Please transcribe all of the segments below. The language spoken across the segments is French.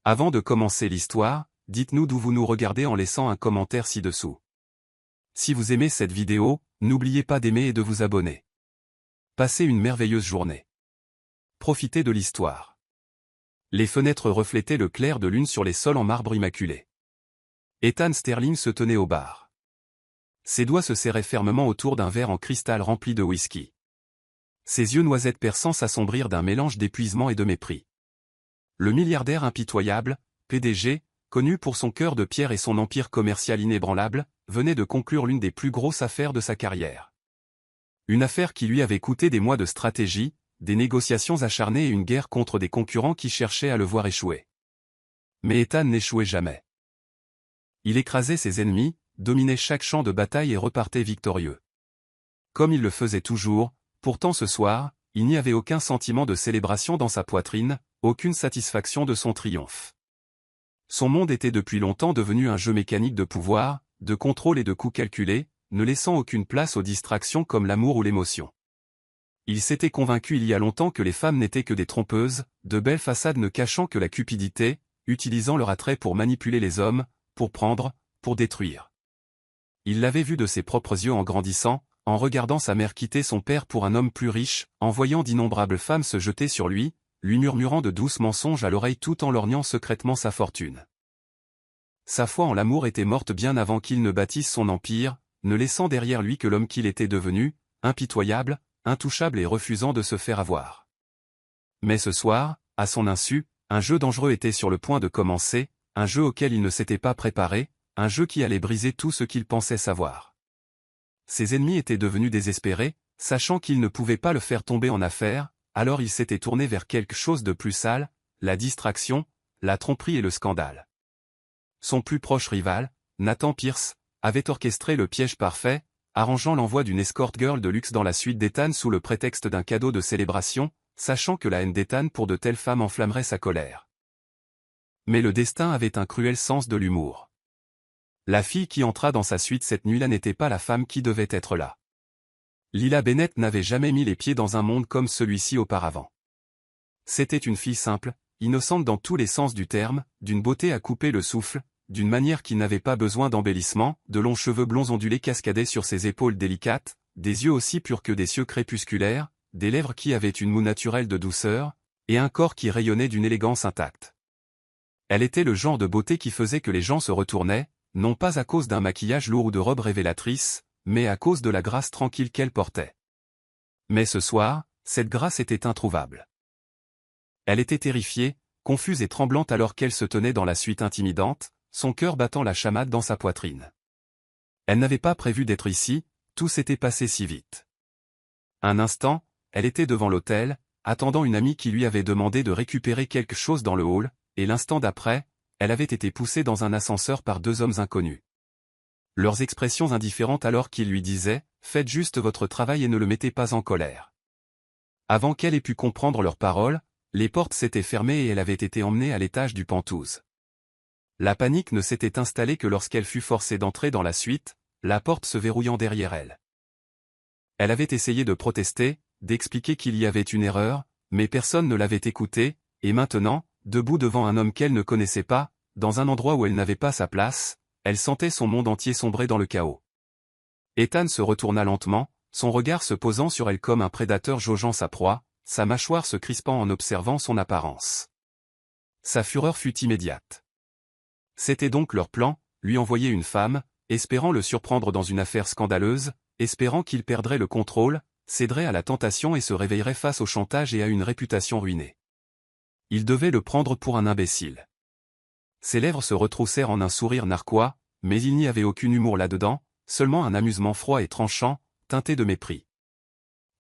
Avant de commencer l'histoire, dites-nous d'où vous nous regardez en laissant un commentaire ci-dessous. Si vous aimez cette vidéo, n'oubliez pas d'aimer et de vous abonner. Passez une merveilleuse journée. Profitez de l'histoire. Les fenêtres reflétaient le clair de lune sur les sols en marbre immaculé. Ethan Sterling se tenait au bar. Ses doigts se serraient fermement autour d'un verre en cristal rempli de whisky. Ses yeux noisettes perçants s'assombrirent d'un mélange d'épuisement et de mépris. Le milliardaire impitoyable, PDG, connu pour son cœur de pierre et son empire commercial inébranlable, venait de conclure l'une des plus grosses affaires de sa carrière. Une affaire qui lui avait coûté des mois de stratégie, des négociations acharnées et une guerre contre des concurrents qui cherchaient à le voir échouer. Mais Ethan n'échouait jamais. Il écrasait ses ennemis, dominait chaque champ de bataille et repartait victorieux. Comme il le faisait toujours, pourtant ce soir, il n'y avait aucun sentiment de célébration dans sa poitrine, aucune satisfaction de son triomphe. Son monde était depuis longtemps devenu un jeu mécanique de pouvoir, de contrôle et de coups calculés, ne laissant aucune place aux distractions comme l'amour ou l'émotion. Il s'était convaincu il y a longtemps que les femmes n'étaient que des trompeuses, de belles façades ne cachant que la cupidité, utilisant leur attrait pour manipuler les hommes, pour prendre, pour détruire. Il l'avait vu de ses propres yeux en grandissant, en regardant sa mère quitter son père pour un homme plus riche, en voyant d'innombrables femmes se jeter sur lui murmurant de douces mensonges à l'oreille tout en lorgnant secrètement sa fortune. Sa foi en l'amour était morte bien avant qu'il ne bâtisse son empire, ne laissant derrière lui que l'homme qu'il était devenu, impitoyable, intouchable et refusant de se faire avoir. Mais ce soir, à son insu, un jeu dangereux était sur le point de commencer, un jeu auquel il ne s'était pas préparé, un jeu qui allait briser tout ce qu'il pensait savoir. Ses ennemis étaient devenus désespérés, sachant qu'ils ne pouvaient pas le faire tomber en affaire, alors il s'était tourné vers quelque chose de plus sale, la distraction, la tromperie et le scandale. Son plus proche rival, Nathan Pierce, avait orchestré le piège parfait, arrangeant l'envoi d'une escort girl de luxe dans la suite d'Ethan sous le prétexte d'un cadeau de célébration, sachant que la haine d'Ethan pour de telles femmes enflammerait sa colère. Mais le destin avait un cruel sens de l'humour. La fille qui entra dans sa suite cette nuit-là n'était pas la femme qui devait être là. Lila Bennett n'avait jamais mis les pieds dans un monde comme celui-ci auparavant. C'était une fille simple, innocente dans tous les sens du terme, d'une beauté à couper le souffle, d'une manière qui n'avait pas besoin d'embellissement, de longs cheveux blonds ondulés cascadaient sur ses épaules délicates, des yeux aussi purs que des cieux crépusculaires, des lèvres qui avaient une moue naturelle de douceur, et un corps qui rayonnait d'une élégance intacte. Elle était le genre de beauté qui faisait que les gens se retournaient, non pas à cause d'un maquillage lourd ou de robe révélatrice, mais à cause de la grâce tranquille qu'elle portait. Mais ce soir, cette grâce était introuvable. Elle était terrifiée, confuse et tremblante alors qu'elle se tenait dans la suite intimidante, son cœur battant la chamade dans sa poitrine. Elle n'avait pas prévu d'être ici, tout s'était passé si vite. Un instant, elle était devant l'hôtel, attendant une amie qui lui avait demandé de récupérer quelque chose dans le hall, et l'instant d'après, elle avait été poussée dans un ascenseur par deux hommes inconnus. Leurs expressions indifférentes alors qu'ils lui disaient « Faites juste votre travail et ne le mettez pas en colère ». Avant qu'elle ait pu comprendre leurs paroles, les portes s'étaient fermées et elle avait été emmenée à l'étage du penthouse. La panique ne s'était installée que lorsqu'elle fut forcée d'entrer dans la suite, la porte se verrouillant derrière elle. Elle avait essayé de protester, d'expliquer qu'il y avait une erreur, mais personne ne l'avait écoutée, et maintenant, debout devant un homme qu'elle ne connaissait pas, dans un endroit où elle n'avait pas sa place, elle sentait son monde entier sombrer dans le chaos. Ethan se retourna lentement, son regard se posant sur elle comme un prédateur jaugeant sa proie, sa mâchoire se crispant en observant son apparence. Sa fureur fut immédiate. C'était donc leur plan, lui envoyer une femme, espérant le surprendre dans une affaire scandaleuse, espérant qu'il perdrait le contrôle, céderait à la tentation et se réveillerait face au chantage et à une réputation ruinée. Il devait le prendre pour un imbécile. Ses lèvres se retroussèrent en un sourire narquois, mais il n'y avait aucun humour là-dedans, seulement un amusement froid et tranchant, teinté de mépris.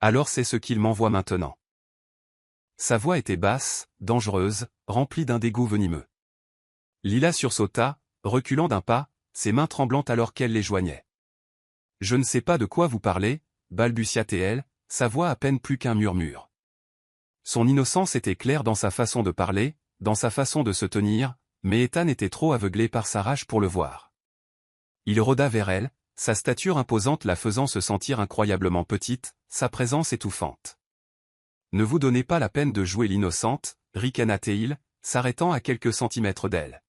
Alors c'est ce qu'il m'envoie maintenant. Sa voix était basse, dangereuse, remplie d'un dégoût venimeux. Lila sursauta, reculant d'un pas, ses mains tremblantes alors qu'elle les joignait. « Je ne sais pas de quoi vous parlez, balbutia-t-elle, sa voix à peine plus qu'un murmure. Son innocence était claire dans sa façon de parler, dans sa façon de se tenir, mais Ethan était trop aveuglé par sa rage pour le voir. Il rôda vers elle, sa stature imposante la faisant se sentir incroyablement petite, sa présence étouffante. « Ne vous donnez pas la peine de jouer l'innocente, ricana-t-il, s'arrêtant à quelques centimètres d'elle.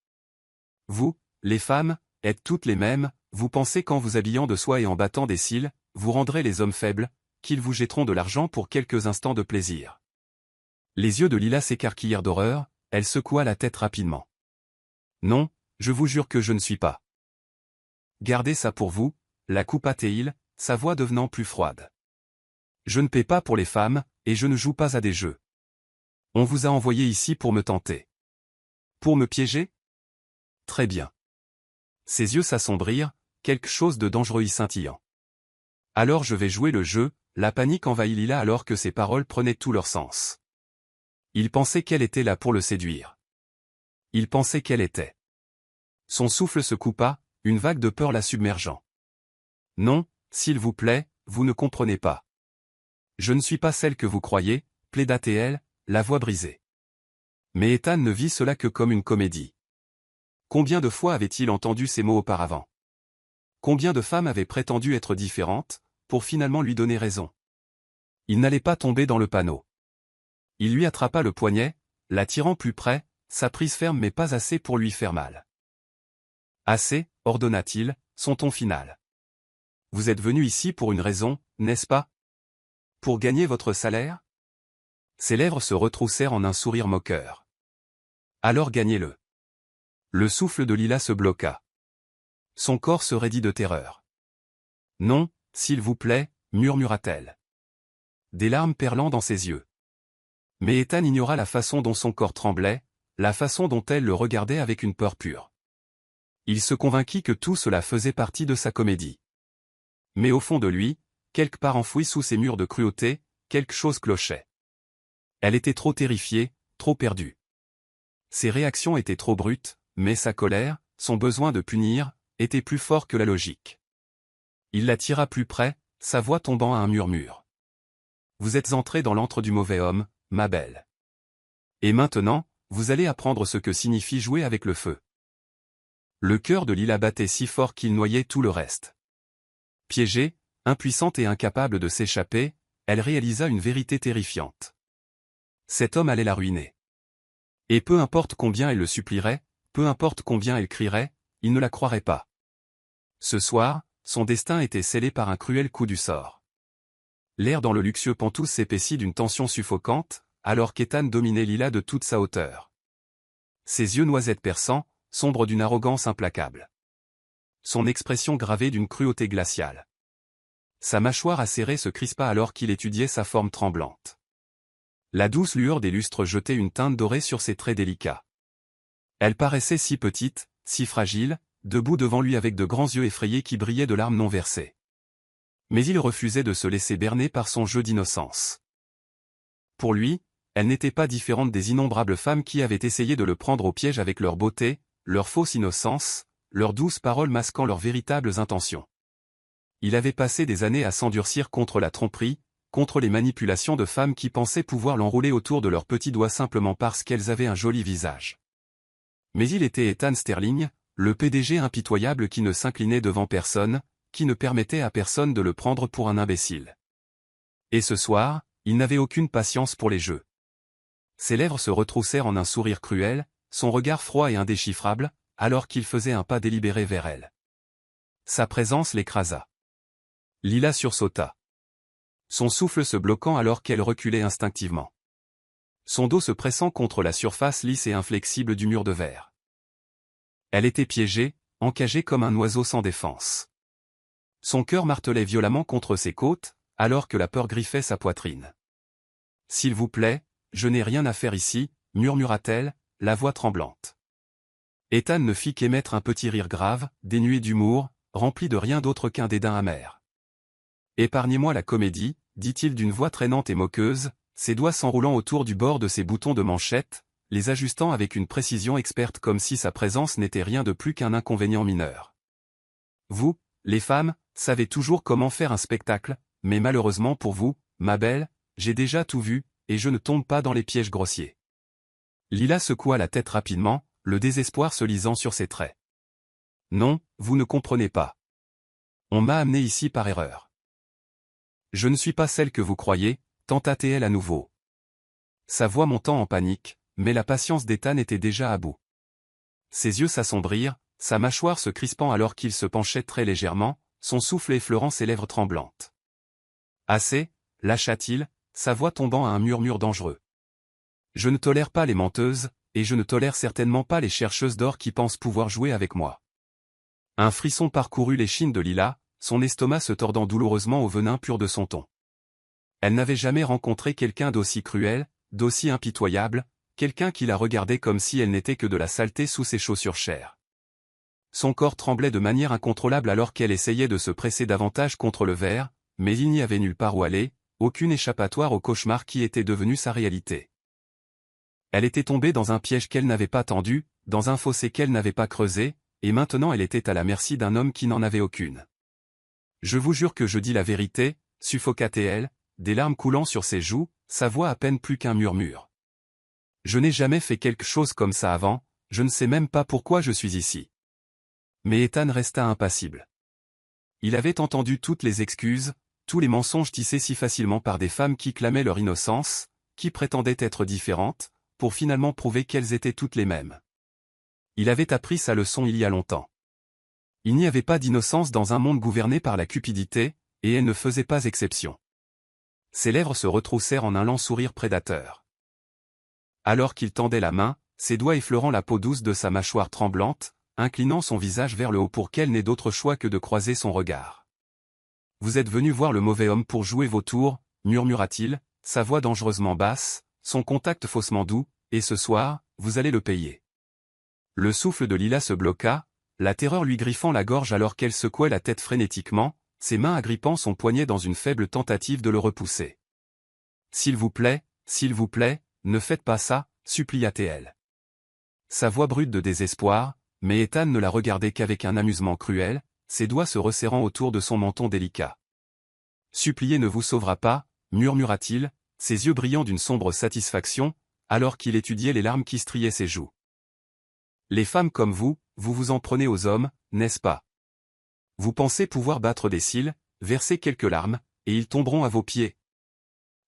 Vous, les femmes, êtes toutes les mêmes, vous pensez qu'en vous habillant de soie et en battant des cils, vous rendrez les hommes faibles, qu'ils vous jetteront de l'argent pour quelques instants de plaisir. Les yeux de Lila s'écarquillèrent d'horreur, elle secoua la tête rapidement. Non, je vous jure que je ne suis pas. Gardez ça pour vous, la coupa-t-il, sa voix devenant plus froide. Je ne paie pas pour les femmes, et je ne joue pas à des jeux. On vous a envoyé ici pour me tenter. Pour me piéger? Très bien. Ses yeux s'assombrirent, quelque chose de dangereux y scintillant. Alors je vais jouer le jeu, la panique envahit Lila alors que ses paroles prenaient tout leur sens. Il pensait qu'elle était là pour le séduire. Il pensait qu'elle était. Son souffle se coupa, une vague de peur la submergeant. Non, s'il vous plaît, vous ne comprenez pas. Je ne suis pas celle que vous croyez, plaida-t-elle, la voix brisée. Mais Ethan ne vit cela que comme une comédie. Combien de fois avait-il entendu ces mots auparavant? Combien de femmes avaient prétendu être différentes, pour finalement lui donner raison? Il n'allait pas tomber dans le panneau. Il lui attrapa le poignet, l'attirant plus près, sa prise ferme mais pas assez pour lui faire mal. Assez, ordonna-t-il, son ton final. Vous êtes venu ici pour une raison, n'est-ce pas? Pour gagner votre salaire? Ses lèvres se retroussèrent en un sourire moqueur. Alors gagnez-le. Le souffle de Lila se bloqua. Son corps se raidit de terreur. Non, s'il vous plaît, murmura-t-elle. Des larmes perlant dans ses yeux. Mais Ethan ignora la façon dont son corps tremblait, la façon dont elle le regardait avec une peur pure. Il se convainquit que tout cela faisait partie de sa comédie. Mais au fond de lui, quelque part enfoui sous ces murs de cruauté, quelque chose clochait. Elle était trop terrifiée, trop perdue. Ses réactions étaient trop brutes, mais sa colère, son besoin de punir, était plus fort que la logique. Il la tira plus près, sa voix tombant à un murmure. Vous êtes entrée dans l'antre du mauvais homme, ma belle. Et maintenant, vous allez apprendre ce que signifie jouer avec le feu. Le cœur de Lila battait si fort qu'il noyait tout le reste. Piégée, impuissante et incapable de s'échapper, elle réalisa une vérité terrifiante. Cet homme allait la ruiner. Et peu importe combien elle le supplierait, peu importe combien elle crierait, il ne la croirait pas. Ce soir, son destin était scellé par un cruel coup du sort. L'air dans le luxueux Penthouse s'épaissit d'une tension suffocante, alors qu'Ethan dominait Lila de toute sa hauteur. Ses yeux noisettes perçants, sombres d'une arrogance implacable. Son expression gravée d'une cruauté glaciale. Sa mâchoire acérée se crispa alors qu'il étudiait sa forme tremblante. La douce lueur des lustres jetait une teinte dorée sur ses traits délicats. Elle paraissait si petite, si fragile, debout devant lui avec de grands yeux effrayés qui brillaient de larmes non versées. Mais il refusait de se laisser berner par son jeu d'innocence. Pour lui, elle n'était pas différente des innombrables femmes qui avaient essayé de le prendre au piège avec leur beauté, leur fausse innocence, leurs douces paroles masquant leurs véritables intentions. Il avait passé des années à s'endurcir contre la tromperie, contre les manipulations de femmes qui pensaient pouvoir l'enrouler autour de leurs petits doigts simplement parce qu'elles avaient un joli visage. Mais il était Ethan Sterling, le PDG impitoyable qui ne s'inclinait devant personne, qui ne permettait à personne de le prendre pour un imbécile. Et ce soir, il n'avait aucune patience pour les jeux. Ses lèvres se retroussèrent en un sourire cruel, son regard froid et indéchiffrable, alors qu'il faisait un pas délibéré vers elle. Sa présence l'écrasa. Lila sursauta. Son souffle se bloquant alors qu'elle reculait instinctivement. Son dos se pressant contre la surface lisse et inflexible du mur de verre. Elle était piégée, encagée comme un oiseau sans défense. Son cœur martelait violemment contre ses côtes, alors que la peur griffait sa poitrine. « S'il vous plaît, je n'ai rien à faire ici, » murmura-t-elle, la voix tremblante. Ethan ne fit qu'émettre un petit rire grave, dénué d'humour, rempli de rien d'autre qu'un dédain amer. « Épargnez-moi la comédie, » dit-il d'une voix traînante et moqueuse, ses doigts s'enroulant autour du bord de ses boutons de manchette, les ajustant avec une précision experte comme si sa présence n'était rien de plus qu'un inconvénient mineur. « Vous, les femmes, savez toujours comment faire un spectacle, mais malheureusement pour vous, ma belle, j'ai déjà tout vu, et je ne tombe pas dans les pièges grossiers. » Lila secoua la tête rapidement, le désespoir se lisant sur ses traits. « Non, vous ne comprenez pas. On m'a amené ici par erreur. Je ne suis pas celle que vous croyez, tenta-t-elle à nouveau. Sa voix montant en panique, mais la patience d'Ethan était déjà à bout. Ses yeux s'assombrirent, sa mâchoire se crispant alors qu'il se penchait très légèrement, son souffle effleurant ses lèvres tremblantes. Assez, lâcha-t-il, sa voix tombant à un murmure dangereux. Je ne tolère pas les menteuses, et je ne tolère certainement pas les chercheuses d'or qui pensent pouvoir jouer avec moi. Un frisson parcourut l'échine de Lila, son estomac se tordant douloureusement au venin pur de son ton. Elle n'avait jamais rencontré quelqu'un d'aussi cruel, d'aussi impitoyable, quelqu'un qui la regardait comme si elle n'était que de la saleté sous ses chaussures chères. Son corps tremblait de manière incontrôlable alors qu'elle essayait de se presser davantage contre le verre, mais il n'y avait nulle part où aller, aucune échappatoire au cauchemar qui était devenu sa réalité. Elle était tombée dans un piège qu'elle n'avait pas tendu, dans un fossé qu'elle n'avait pas creusé, et maintenant elle était à la merci d'un homme qui n'en avait aucune. Je vous jure que je dis la vérité, suffoqua-t-elle, des larmes coulant sur ses joues, sa voix à peine plus qu'un murmure. Je n'ai jamais fait quelque chose comme ça avant, je ne sais même pas pourquoi je suis ici. Mais Ethan resta impassible. Il avait entendu toutes les excuses, tous les mensonges tissés si facilement par des femmes qui clamaient leur innocence, qui prétendaient être différentes, pour finalement prouver qu'elles étaient toutes les mêmes. Il avait appris sa leçon il y a longtemps. Il n'y avait pas d'innocence dans un monde gouverné par la cupidité, et elle ne faisait pas exception. Ses lèvres se retroussèrent en un lent sourire prédateur. Alors qu'il tendait la main, ses doigts effleurant la peau douce de sa mâchoire tremblante, inclinant son visage vers le haut pour qu'elle n'ait d'autre choix que de croiser son regard. « Vous êtes venu voir le mauvais homme pour jouer vos tours, murmura-t-il, sa voix dangereusement basse, son contact faussement doux, et ce soir, vous allez le payer. » Le souffle de Lila se bloqua, la terreur lui griffant la gorge alors qu'elle secouait la tête frénétiquement, ses mains agrippant son poignet dans une faible tentative de le repousser. « S'il vous plaît, ne faites pas ça, supplia-t-elle. Sa voix brute de désespoir, mais Ethan ne la regardait qu'avec un amusement cruel, ses doigts se resserrant autour de son menton délicat. « Supplier ne vous sauvera pas, murmura-t-il, ses yeux brillant d'une sombre satisfaction, alors qu'il étudiait les larmes qui striaient ses joues. Les femmes comme vous, vous vous en prenez aux hommes, n'est-ce pas? Vous pensez pouvoir battre des cils, verser quelques larmes, et ils tomberont à vos pieds.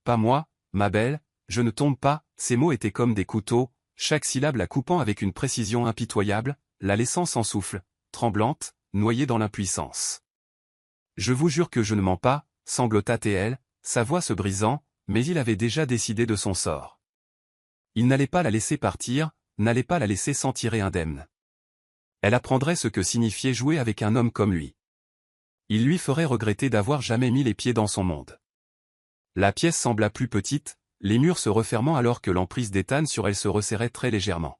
Pas moi, ma belle, je ne tombe pas. » Ces mots étaient comme des couteaux, chaque syllabe la coupant avec une précision impitoyable, la laissant sans souffle, tremblante, noyée dans l'impuissance. « Je vous jure que je ne mens pas, sanglota-t-elle, sa voix se brisant, mais il avait déjà décidé de son sort. Il n'allait pas la laisser partir, n'allait pas la laisser s'en tirer indemne. Elle apprendrait ce que signifiait jouer avec un homme comme lui. Il lui ferait regretter d'avoir jamais mis les pieds dans son monde. La pièce sembla plus petite, les murs se refermant alors que l'emprise d'Ethan sur elle se resserrait très légèrement.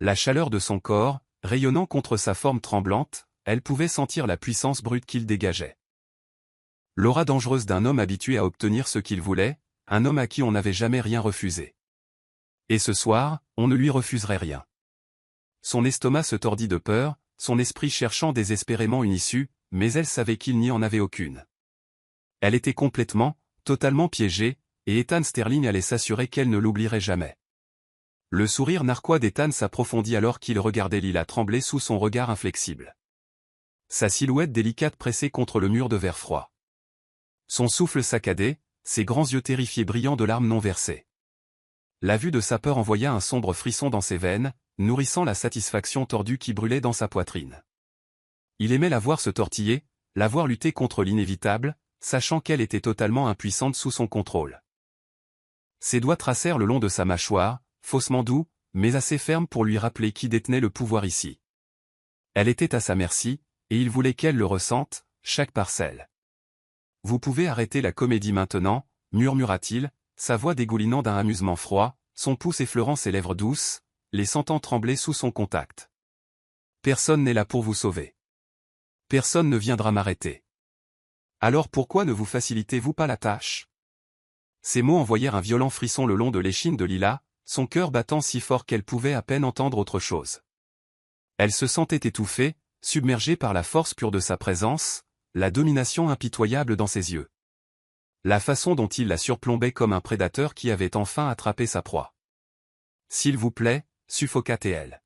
La chaleur de son corps, rayonnant contre sa forme tremblante, elle pouvait sentir la puissance brute qu'il dégageait. L'aura dangereuse d'un homme habitué à obtenir ce qu'il voulait, un homme à qui on n'avait jamais rien refusé. Et ce soir, on ne lui refuserait rien. Son estomac se tordit de peur, son esprit cherchant désespérément une issue, mais elle savait qu'il n'y en avait aucune. Elle était complètement, totalement piégée, et Ethan Sterling allait s'assurer qu'elle ne l'oublierait jamais. Le sourire narquois d'Ethan s'approfondit alors qu'il regardait Lila trembler sous son regard inflexible. Sa silhouette délicate pressée contre le mur de verre froid. Son souffle saccadé, ses grands yeux terrifiés brillants de larmes non versées. La vue de sa peur envoya un sombre frisson dans ses veines, nourrissant la satisfaction tordue qui brûlait dans sa poitrine. Il aimait la voir se tortiller, la voir lutter contre l'inévitable, sachant qu'elle était totalement impuissante sous son contrôle. Ses doigts tracèrent le long de sa mâchoire, faussement doux, mais assez fermes pour lui rappeler qui détenait le pouvoir ici. Elle était à sa merci, et il voulait qu'elle le ressente, chaque parcelle. « Vous pouvez arrêter la comédie maintenant, » murmura-t-il, sa voix dégoulinant d'un amusement froid, son pouce effleurant ses lèvres douces, les sentant trembler sous son contact. « Personne n'est là pour vous sauver. Personne ne viendra m'arrêter. Alors pourquoi ne vous facilitez-vous pas la tâche ?» Ces mots envoyèrent un violent frisson le long de l'échine de Lila, son cœur battant si fort qu'elle pouvait à peine entendre autre chose. Elle se sentait étouffée, submergée par la force pure de sa présence, la domination impitoyable dans ses yeux. La façon dont il la surplombait comme un prédateur qui avait enfin attrapé sa proie. « S'il vous plaît, suffoqua-t-elle. »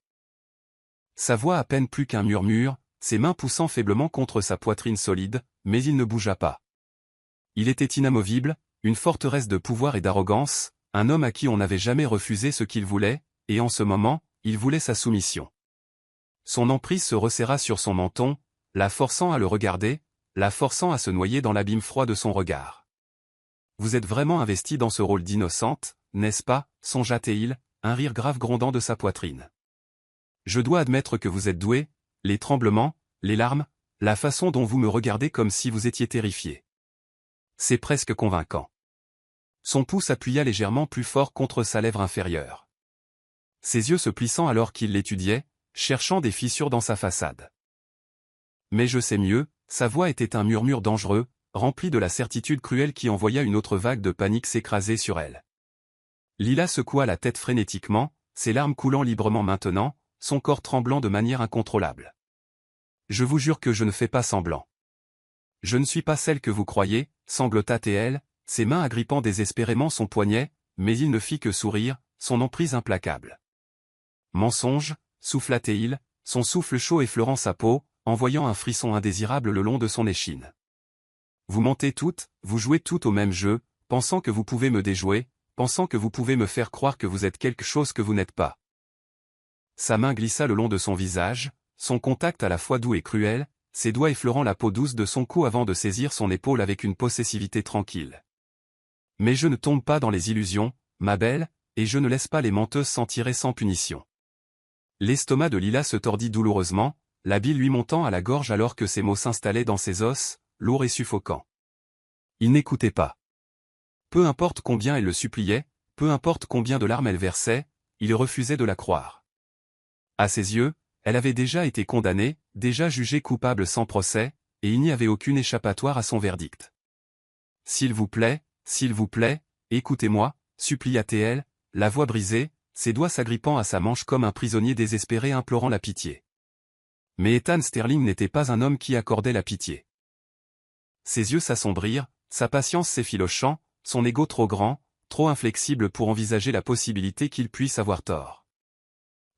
Sa voix à peine plus qu'un murmure, ses mains poussant faiblement contre sa poitrine solide, mais il ne bougea pas. Il était inamovible, une forteresse de pouvoir et d'arrogance, un homme à qui on n'avait jamais refusé ce qu'il voulait, et en ce moment, il voulait sa soumission. Son emprise se resserra sur son menton, la forçant à le regarder, la forçant à se noyer dans l'abîme froid de son regard. Vous êtes vraiment investi dans ce rôle d'innocente, n'est-ce pas, songea-t-il, un rire grave grondant de sa poitrine. Je dois admettre que vous êtes doué, les tremblements, les larmes, la façon dont vous me regardez comme si vous étiez terrifié. C'est presque convaincant. Son pouce appuya légèrement plus fort contre sa lèvre inférieure. Ses yeux se plissant alors qu'il l'étudiait, cherchant des fissures dans sa façade. Mais je sais mieux, sa voix était un murmure dangereux, rempli de la certitude cruelle qui envoya une autre vague de panique s'écraser sur elle. Lila secoua la tête frénétiquement, ses larmes coulant librement maintenant, son corps tremblant de manière incontrôlable. Je vous jure que je ne fais pas semblant. Je ne suis pas celle que vous croyez, sanglota-t-elle, ses mains agrippant désespérément son poignet, mais il ne fit que sourire, son emprise implacable. Mensonge, souffla-t-il, son souffle chaud effleurant sa peau, envoyant un frisson indésirable le long de son échine. Vous mentez toutes, vous jouez toutes au même jeu, pensant que vous pouvez me déjouer, pensant que vous pouvez me faire croire que vous êtes quelque chose que vous n'êtes pas. Sa main glissa le long de son visage, son contact à la fois doux et cruel, ses doigts effleurant la peau douce de son cou avant de saisir son épaule avec une possessivité tranquille. Mais je ne tombe pas dans les illusions, ma belle, et je ne laisse pas les menteuses s'en tirer sans punition. L'estomac de Lila se tordit douloureusement, la bile lui montant à la gorge alors que ses mots s'installaient dans ses os, lourds et suffocants. Il n'écoutait pas. Peu importe combien elle le suppliait, peu importe combien de larmes elle versait, il refusait de la croire. À ses yeux, elle avait déjà été condamnée, déjà jugée coupable sans procès, et il n'y avait aucune échappatoire à son verdict. S'il vous plaît, écoutez-moi, supplia-t-elle, la voix brisée, ses doigts s'agrippant à sa manche comme un prisonnier désespéré implorant la pitié. Mais Ethan Sterling n'était pas un homme qui accordait la pitié. Ses yeux s'assombrirent, sa patience s'effilochant, son ego trop grand, trop inflexible pour envisager la possibilité qu'il puisse avoir tort.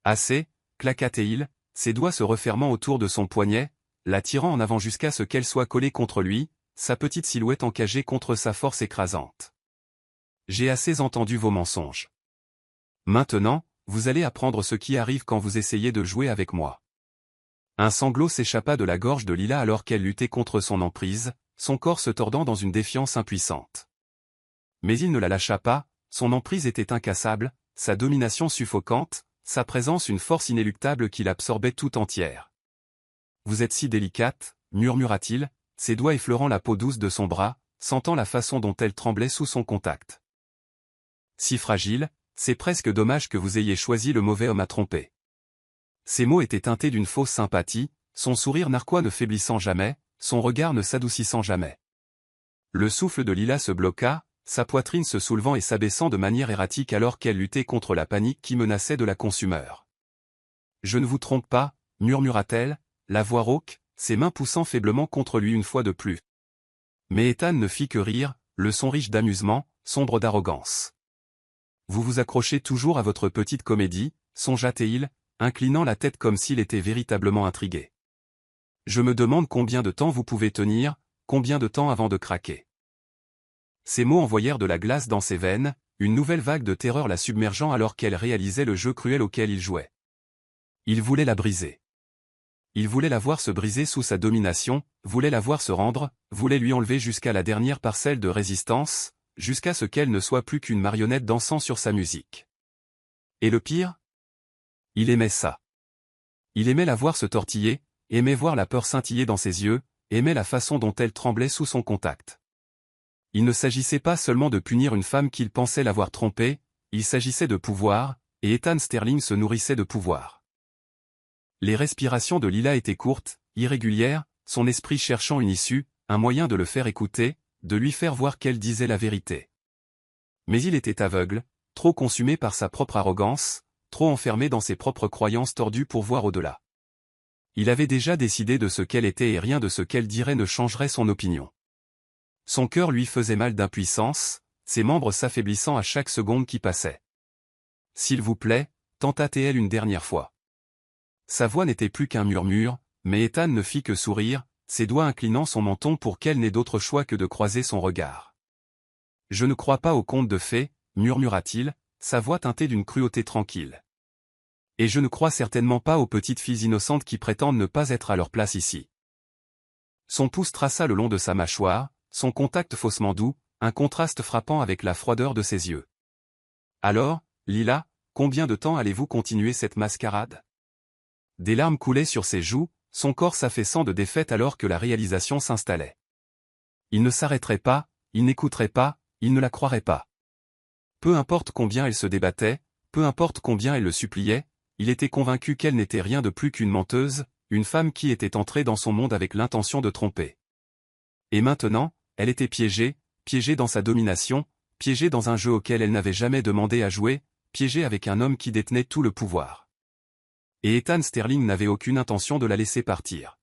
Assez, claqua-t-il, ses doigts se refermant autour de son poignet, la tirant en avant jusqu'à ce qu'elle soit collée contre lui, sa petite silhouette encagée contre sa force écrasante. J'ai assez entendu vos mensonges. Maintenant, vous allez apprendre ce qui arrive quand vous essayez de jouer avec moi. Un sanglot s'échappa de la gorge de Lila alors qu'elle luttait contre son emprise, son corps se tordant dans une défiance impuissante. Mais il ne la lâcha pas, son emprise était incassable, sa domination suffocante, sa présence une force inéluctable qui l'absorbait tout entière. Vous êtes si délicate, murmura-t-il, ses doigts effleurant la peau douce de son bras, sentant la façon dont elle tremblait sous son contact. Si fragile, c'est presque dommage que vous ayez choisi le mauvais homme à tromper. Ces mots étaient teintés d'une fausse sympathie, son sourire narquois ne faiblissant jamais, son regard ne s'adoucissant jamais. Le souffle de Lila se bloqua, sa poitrine se soulevant et s'abaissant de manière erratique alors qu'elle luttait contre la panique qui menaçait de la consumer. Je ne vous trompe pas, murmura-t-elle, la voix rauque, ses mains poussant faiblement contre lui une fois de plus. Mais Ethan ne fit que rire, le son riche d'amusement, sombre d'arrogance. Vous vous accrochez toujours à votre petite comédie, songea-t-il, inclinant la tête comme s'il était véritablement intrigué. Je me demande combien de temps vous pouvez tenir, combien de temps avant de craquer. Ces mots envoyèrent de la glace dans ses veines, une nouvelle vague de terreur la submergeant alors qu'elle réalisait le jeu cruel auquel il jouait. Il voulait la briser. Il voulait la voir se briser sous sa domination, voulait la voir se rendre, voulait lui enlever jusqu'à la dernière parcelle de résistance, jusqu'à ce qu'elle ne soit plus qu'une marionnette dansant sur sa musique. Et le pire ? Il aimait ça. Il aimait la voir se tortiller, aimait voir la peur scintiller dans ses yeux, aimait la façon dont elle tremblait sous son contact. Il ne s'agissait pas seulement de punir une femme qu'il pensait l'avoir trompée, il s'agissait de pouvoir, et Ethan Sterling se nourrissait de pouvoir. Les respirations de Lila étaient courtes, irrégulières, son esprit cherchant une issue, un moyen de le faire écouter, de lui faire voir qu'elle disait la vérité. Mais il était aveugle, trop consumé par sa propre arrogance, trop enfermé dans ses propres croyances tordues pour voir au-delà. Il avait déjà décidé de ce qu'elle était et rien de ce qu'elle dirait ne changerait son opinion. Son cœur lui faisait mal d'impuissance, ses membres s'affaiblissant à chaque seconde qui passait. « S'il vous plaît » tenta-t-elle une dernière fois. Sa voix n'était plus qu'un murmure, mais Ethan ne fit que sourire, ses doigts inclinant son menton pour qu'elle n'ait d'autre choix que de croiser son regard. « Je ne crois pas aux contes de fées, murmura-t-il, sa voix teintée d'une cruauté tranquille. Et je ne crois certainement pas aux petites filles innocentes qui prétendent ne pas être à leur place ici. Son pouce traça le long de sa mâchoire, son contact faussement doux, un contraste frappant avec la froideur de ses yeux. Alors, Lila, combien de temps allez-vous continuer cette mascarade? Des larmes coulaient sur ses joues, son corps s'affaissant de défaite alors que la réalisation s'installait. Il ne s'arrêterait pas, il n'écouterait pas, il ne la croirait pas. Peu importe combien elle se débattait, peu importe combien elle le suppliait, il était convaincu qu'elle n'était rien de plus qu'une menteuse, une femme qui était entrée dans son monde avec l'intention de tromper. Et maintenant, elle était piégée, piégée dans sa domination, piégée dans un jeu auquel elle n'avait jamais demandé à jouer, piégée avec un homme qui détenait tout le pouvoir. Et Ethan Sterling n'avait aucune intention de la laisser partir.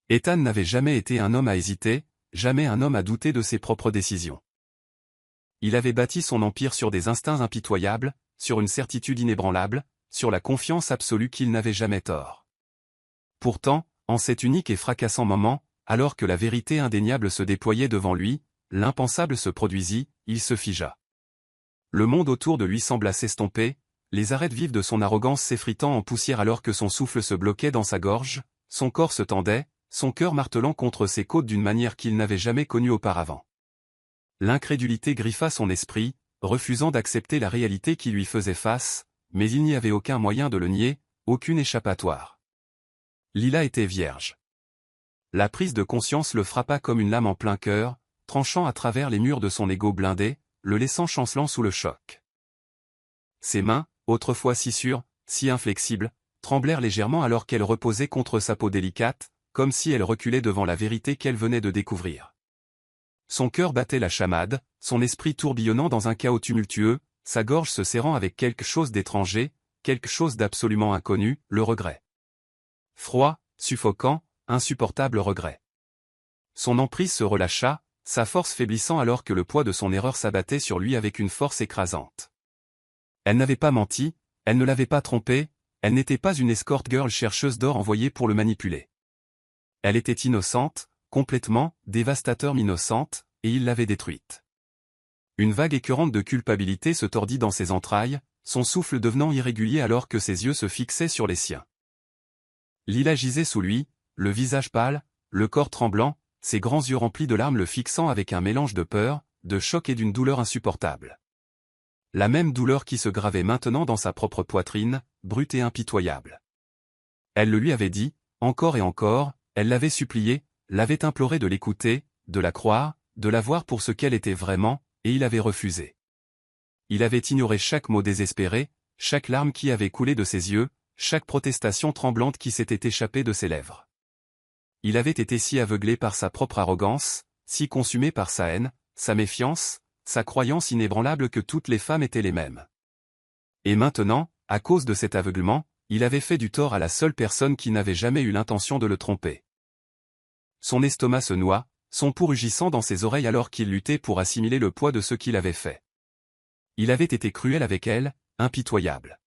Ethan n'avait jamais été un homme à hésiter, jamais un homme à douter de ses propres décisions. Il avait bâti son empire sur des instincts impitoyables, sur une certitude inébranlable, sur la confiance absolue qu'il n'avait jamais tort. Pourtant, en cet unique et fracassant moment, alors que la vérité indéniable se déployait devant lui, l'impensable se produisit, il se figea. Le monde autour de lui sembla s'estomper, les arêtes vives de son arrogance s'effritant en poussière alors que son souffle se bloquait dans sa gorge, son corps se tendait, son cœur martelant contre ses côtes d'une manière qu'il n'avait jamais connue auparavant. L'incrédulité griffa son esprit, refusant d'accepter la réalité qui lui faisait face, mais il n'y avait aucun moyen de le nier, aucune échappatoire. Lila était vierge. La prise de conscience le frappa comme une lame en plein cœur, tranchant à travers les murs de son ego blindé, le laissant chancelant sous le choc. Ses mains, autrefois si sûres, si inflexibles, tremblèrent légèrement alors qu'elle reposait contre sa peau délicate, comme si elle reculait devant la vérité qu'elle venait de découvrir. Son cœur battait la chamade, son esprit tourbillonnant dans un chaos tumultueux, sa gorge se serrant avec quelque chose d'étranger, quelque chose d'absolument inconnu, le regret. Froid, suffocant, insupportable regret. Son emprise se relâcha, sa force faiblissant alors que le poids de son erreur s'abattait sur lui avec une force écrasante. Elle n'avait pas menti, elle ne l'avait pas trompé, elle n'était pas une escort girl chercheuse d'or envoyée pour le manipuler. Elle était innocente, complètement, dévastateur innocente, et il l'avait détruite. Une vague écœurante de culpabilité se tordit dans ses entrailles, son souffle devenant irrégulier alors que ses yeux se fixaient sur les siens. Lila gisait sous lui, le visage pâle, le corps tremblant, ses grands yeux remplis de larmes le fixant avec un mélange de peur, de choc et d'une douleur insupportable. La même douleur qui se gravait maintenant dans sa propre poitrine, brute et impitoyable. Elle le lui avait dit, encore et encore, elle l'avait supplié, l'avait imploré de l'écouter, de la croire, de la voir pour ce qu'elle était vraiment, et il avait refusé. Il avait ignoré chaque mot désespéré, chaque larme qui avait coulé de ses yeux, chaque protestation tremblante qui s'était échappée de ses lèvres. Il avait été si aveuglé par sa propre arrogance, si consumé par sa haine, sa méfiance, sa croyance inébranlable que toutes les femmes étaient les mêmes. Et maintenant, à cause de cet aveuglement, il avait fait du tort à la seule personne qui n'avait jamais eu l'intention de le tromper. Son estomac se noua, son pouls rugissant dans ses oreilles alors qu'il luttait pour assimiler le poids de ce qu'il avait fait. Il avait été cruel avec elle, impitoyable.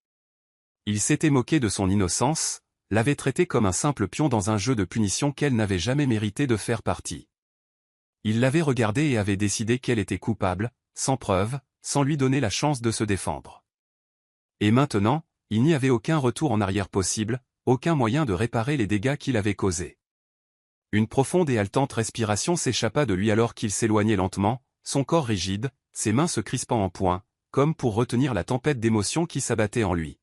Il s'était moqué de son innocence, l'avait traité comme un simple pion dans un jeu de punition qu'elle n'avait jamais mérité de faire partie. Il l'avait regardée et avait décidé qu'elle était coupable, sans preuve, sans lui donner la chance de se défendre. Et maintenant, il n'y avait aucun retour en arrière possible, aucun moyen de réparer les dégâts qu'il avait causés. Une profonde et haletante respiration s'échappa de lui alors qu'il s'éloignait lentement, son corps rigide, ses mains se crispant en poing, comme pour retenir la tempête d'émotions qui s'abattait en lui.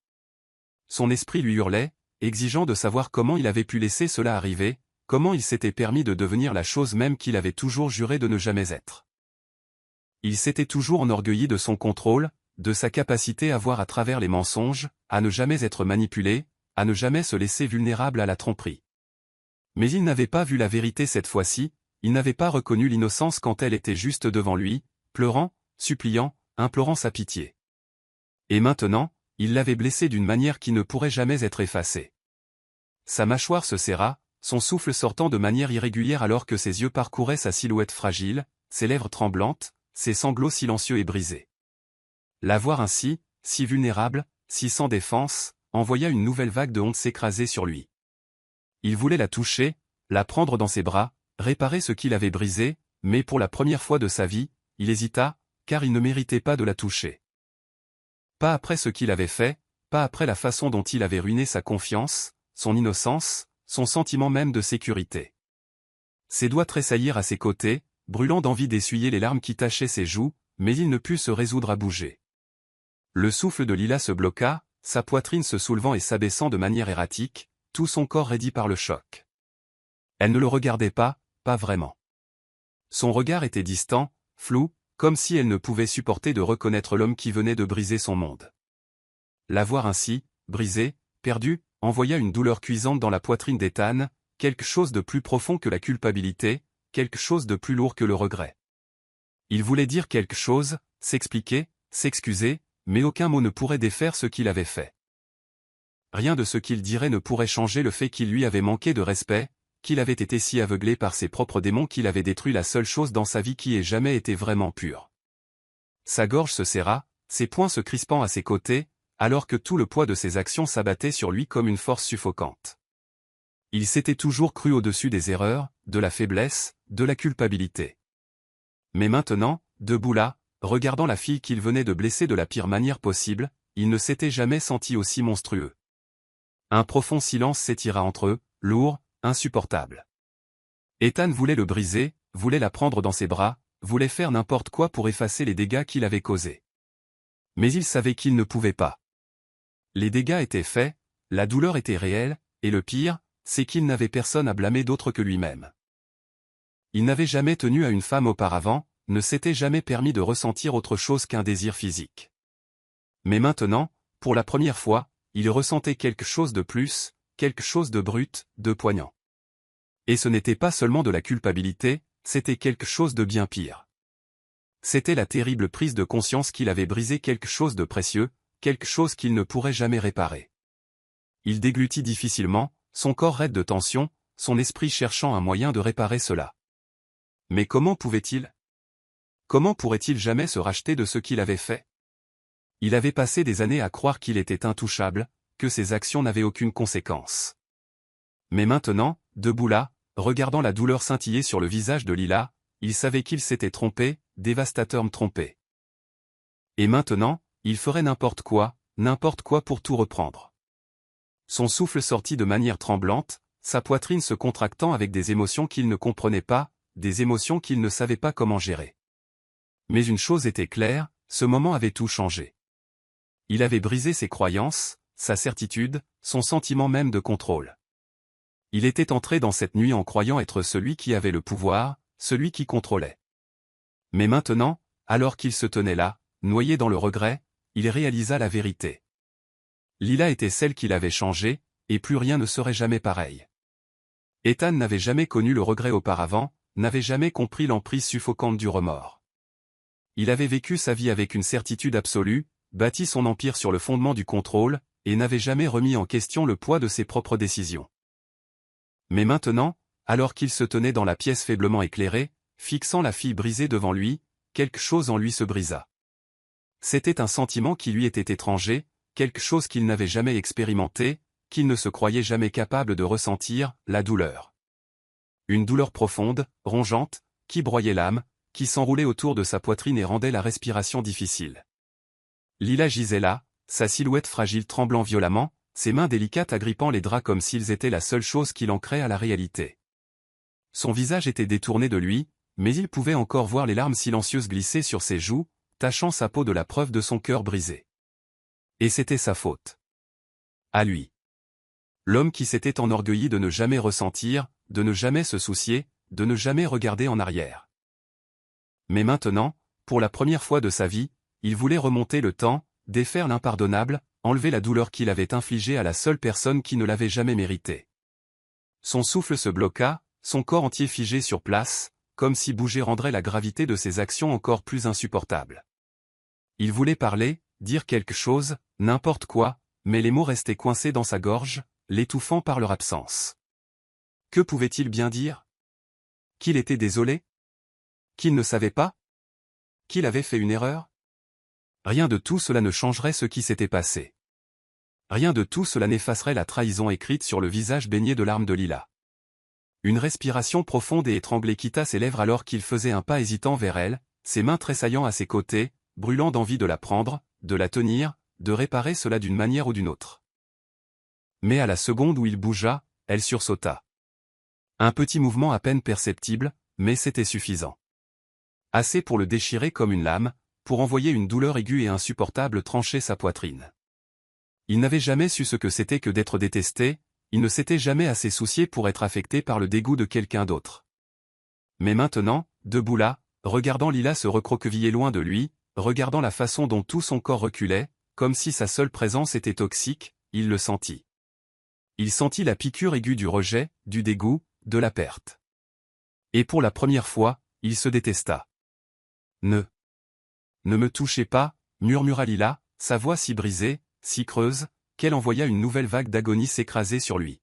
Son esprit lui hurlait, exigeant de savoir comment il avait pu laisser cela arriver, comment il s'était permis de devenir la chose même qu'il avait toujours juré de ne jamais être. Il s'était toujours enorgueilli de son contrôle, de sa capacité à voir à travers les mensonges, à ne jamais être manipulé, à ne jamais se laisser vulnérable à la tromperie. Mais il n'avait pas vu la vérité cette fois-ci, il n'avait pas reconnu l'innocence quand elle était juste devant lui, pleurant, suppliant, implorant sa pitié. Et maintenant, il l'avait blessé d'une manière qui ne pourrait jamais être effacée. Sa mâchoire se serra, son souffle sortant de manière irrégulière alors que ses yeux parcouraient sa silhouette fragile, ses lèvres tremblantes, ses sanglots silencieux et brisés. La voir ainsi, si vulnérable, si sans défense, envoya une nouvelle vague de honte s'écraser sur lui. Il voulait la toucher, la prendre dans ses bras, réparer ce qu'il avait brisé, mais pour la première fois de sa vie, il hésita, car il ne méritait pas de la toucher. Pas après ce qu'il avait fait, pas après la façon dont il avait ruiné sa confiance, son innocence, son sentiment même de sécurité. Ses doigts tressaillirent à ses côtés, brûlant d'envie d'essuyer les larmes qui tachaient ses joues, mais il ne put se résoudre à bouger. Le souffle de Lila se bloqua, sa poitrine se soulevant et s'abaissant de manière erratique, tout son corps raidi par le choc. Elle ne le regardait pas vraiment. Son regard était distant, flou, comme si elle ne pouvait supporter de reconnaître l'homme qui venait de briser son monde. La voir ainsi, brisée, perdue, envoya une douleur cuisante dans la poitrine d'Ethan, quelque chose de plus profond que la culpabilité, quelque chose de plus lourd que le regret. Il voulait dire quelque chose, s'expliquer, s'excuser, mais aucun mot ne pourrait défaire ce qu'il avait fait. Rien de ce qu'il dirait ne pourrait changer le fait qu'il lui avait manqué de respect, qu'il avait été si aveuglé par ses propres démons qu'il avait détruit la seule chose dans sa vie qui ait jamais été vraiment pure. Sa gorge se serra, ses poings se crispant à ses côtés, alors que tout le poids de ses actions s'abattait sur lui comme une force suffocante. Il s'était toujours cru au-dessus des erreurs, de la faiblesse, de la culpabilité. Mais maintenant, debout là, regardant la fille qu'il venait de blesser de la pire manière possible, il ne s'était jamais senti aussi monstrueux. Un profond silence s'étira entre eux, lourd, insupportable. Ethan voulait le briser, voulait la prendre dans ses bras, voulait faire n'importe quoi pour effacer les dégâts qu'il avait causés. Mais il savait qu'il ne pouvait pas. Les dégâts étaient faits, la douleur était réelle, et le pire, c'est qu'il n'avait personne à blâmer d'autre que lui-même. Il n'avait jamais tenu à une femme auparavant, ne s'était jamais permis de ressentir autre chose qu'un désir physique. Mais maintenant, pour la première fois, il ressentait quelque chose de plus, quelque chose de brut, de poignant. Et ce n'était pas seulement de la culpabilité, c'était quelque chose de bien pire. C'était la terrible prise de conscience qu'il avait brisé quelque chose de précieux, quelque chose qu'il ne pourrait jamais réparer. Il déglutit difficilement, son corps raide de tension, son esprit cherchant un moyen de réparer cela. Mais comment pouvait-il? Comment pourrait-il jamais se racheter de ce qu'il avait fait? Il avait passé des années à croire qu'il était intouchable, que ses actions n'avaient aucune conséquence. Mais maintenant, debout là, regardant la douleur scintiller sur le visage de Lila, il savait qu'il s'était trompé, dévastateur trompé. Et maintenant, il ferait n'importe quoi pour tout reprendre. Son souffle sortit de manière tremblante, sa poitrine se contractant avec des émotions qu'il ne comprenait pas, des émotions qu'il ne savait pas comment gérer. Mais une chose était claire, ce moment avait tout changé. Il avait brisé ses croyances, sa certitude, son sentiment même de contrôle. Il était entré dans cette nuit en croyant être celui qui avait le pouvoir, celui qui contrôlait. Mais maintenant, alors qu'il se tenait là, noyé dans le regret, il réalisa la vérité. Lila était celle qu'il avait changée, et plus rien ne serait jamais pareil. Ethan n'avait jamais connu le regret auparavant, n'avait jamais compris l'emprise suffocante du remords. Il avait vécu sa vie avec une certitude absolue, bâti son empire sur le fondement du contrôle, et n'avait jamais remis en question le poids de ses propres décisions. Mais maintenant, alors qu'il se tenait dans la pièce faiblement éclairée, fixant la fille brisée devant lui, quelque chose en lui se brisa. C'était un sentiment qui lui était étranger, quelque chose qu'il n'avait jamais expérimenté, qu'il ne se croyait jamais capable de ressentir, la douleur. Une douleur profonde, rongeante, qui broyait l'âme, qui s'enroulait autour de sa poitrine et rendait la respiration difficile. Lila gisait là, sa silhouette fragile tremblant violemment, ses mains délicates agrippant les draps comme s'ils étaient la seule chose qui l'ancrait à la réalité. Son visage était détourné de lui, mais il pouvait encore voir les larmes silencieuses glisser sur ses joues, tachant sa peau de la preuve de son cœur brisé. Et c'était sa faute. À lui. L'homme qui s'était enorgueilli de ne jamais ressentir, de ne jamais se soucier, de ne jamais regarder en arrière. Mais maintenant, pour la première fois de sa vie, il voulait remonter le temps, défaire l'impardonnable, enlever la douleur qu'il avait infligée à la seule personne qui ne l'avait jamais méritée. Son souffle se bloqua, son corps entier figé sur place, comme si bouger rendrait la gravité de ses actions encore plus insupportable. Il voulait parler, dire quelque chose, n'importe quoi, mais les mots restaient coincés dans sa gorge, l'étouffant par leur absence. Que pouvait-il bien dire? Qu'il était désolé? Qu'il ne savait pas? Qu'il avait fait une erreur? Rien de tout cela ne changerait ce qui s'était passé. Rien de tout cela n'effacerait la trahison écrite sur le visage baigné de larmes de Lila. Une respiration profonde et étranglée quitta ses lèvres alors qu'il faisait un pas hésitant vers elle, ses mains tressaillant à ses côtés, brûlant d'envie de la prendre, de la tenir, de réparer cela d'une manière ou d'une autre. Mais à la seconde où il bougea, elle sursauta. Un petit mouvement à peine perceptible, mais c'était suffisant. Assez pour le déchirer comme une lame, pour envoyer une douleur aiguë et insupportable trancher sa poitrine. Il n'avait jamais su ce que c'était que d'être détesté, il ne s'était jamais assez soucié pour être affecté par le dégoût de quelqu'un d'autre. Mais maintenant, debout là, regardant Lila se recroqueviller loin de lui, regardant la façon dont tout son corps reculait, comme si sa seule présence était toxique, il le sentit. Il sentit la piqûre aiguë du rejet, du dégoût, de la perte. Et pour la première fois, il se détesta. Ne me touchez pas, murmura Lila, sa voix si brisée, si creuse, qu'elle envoya une nouvelle vague d'agonie s'écraser sur lui.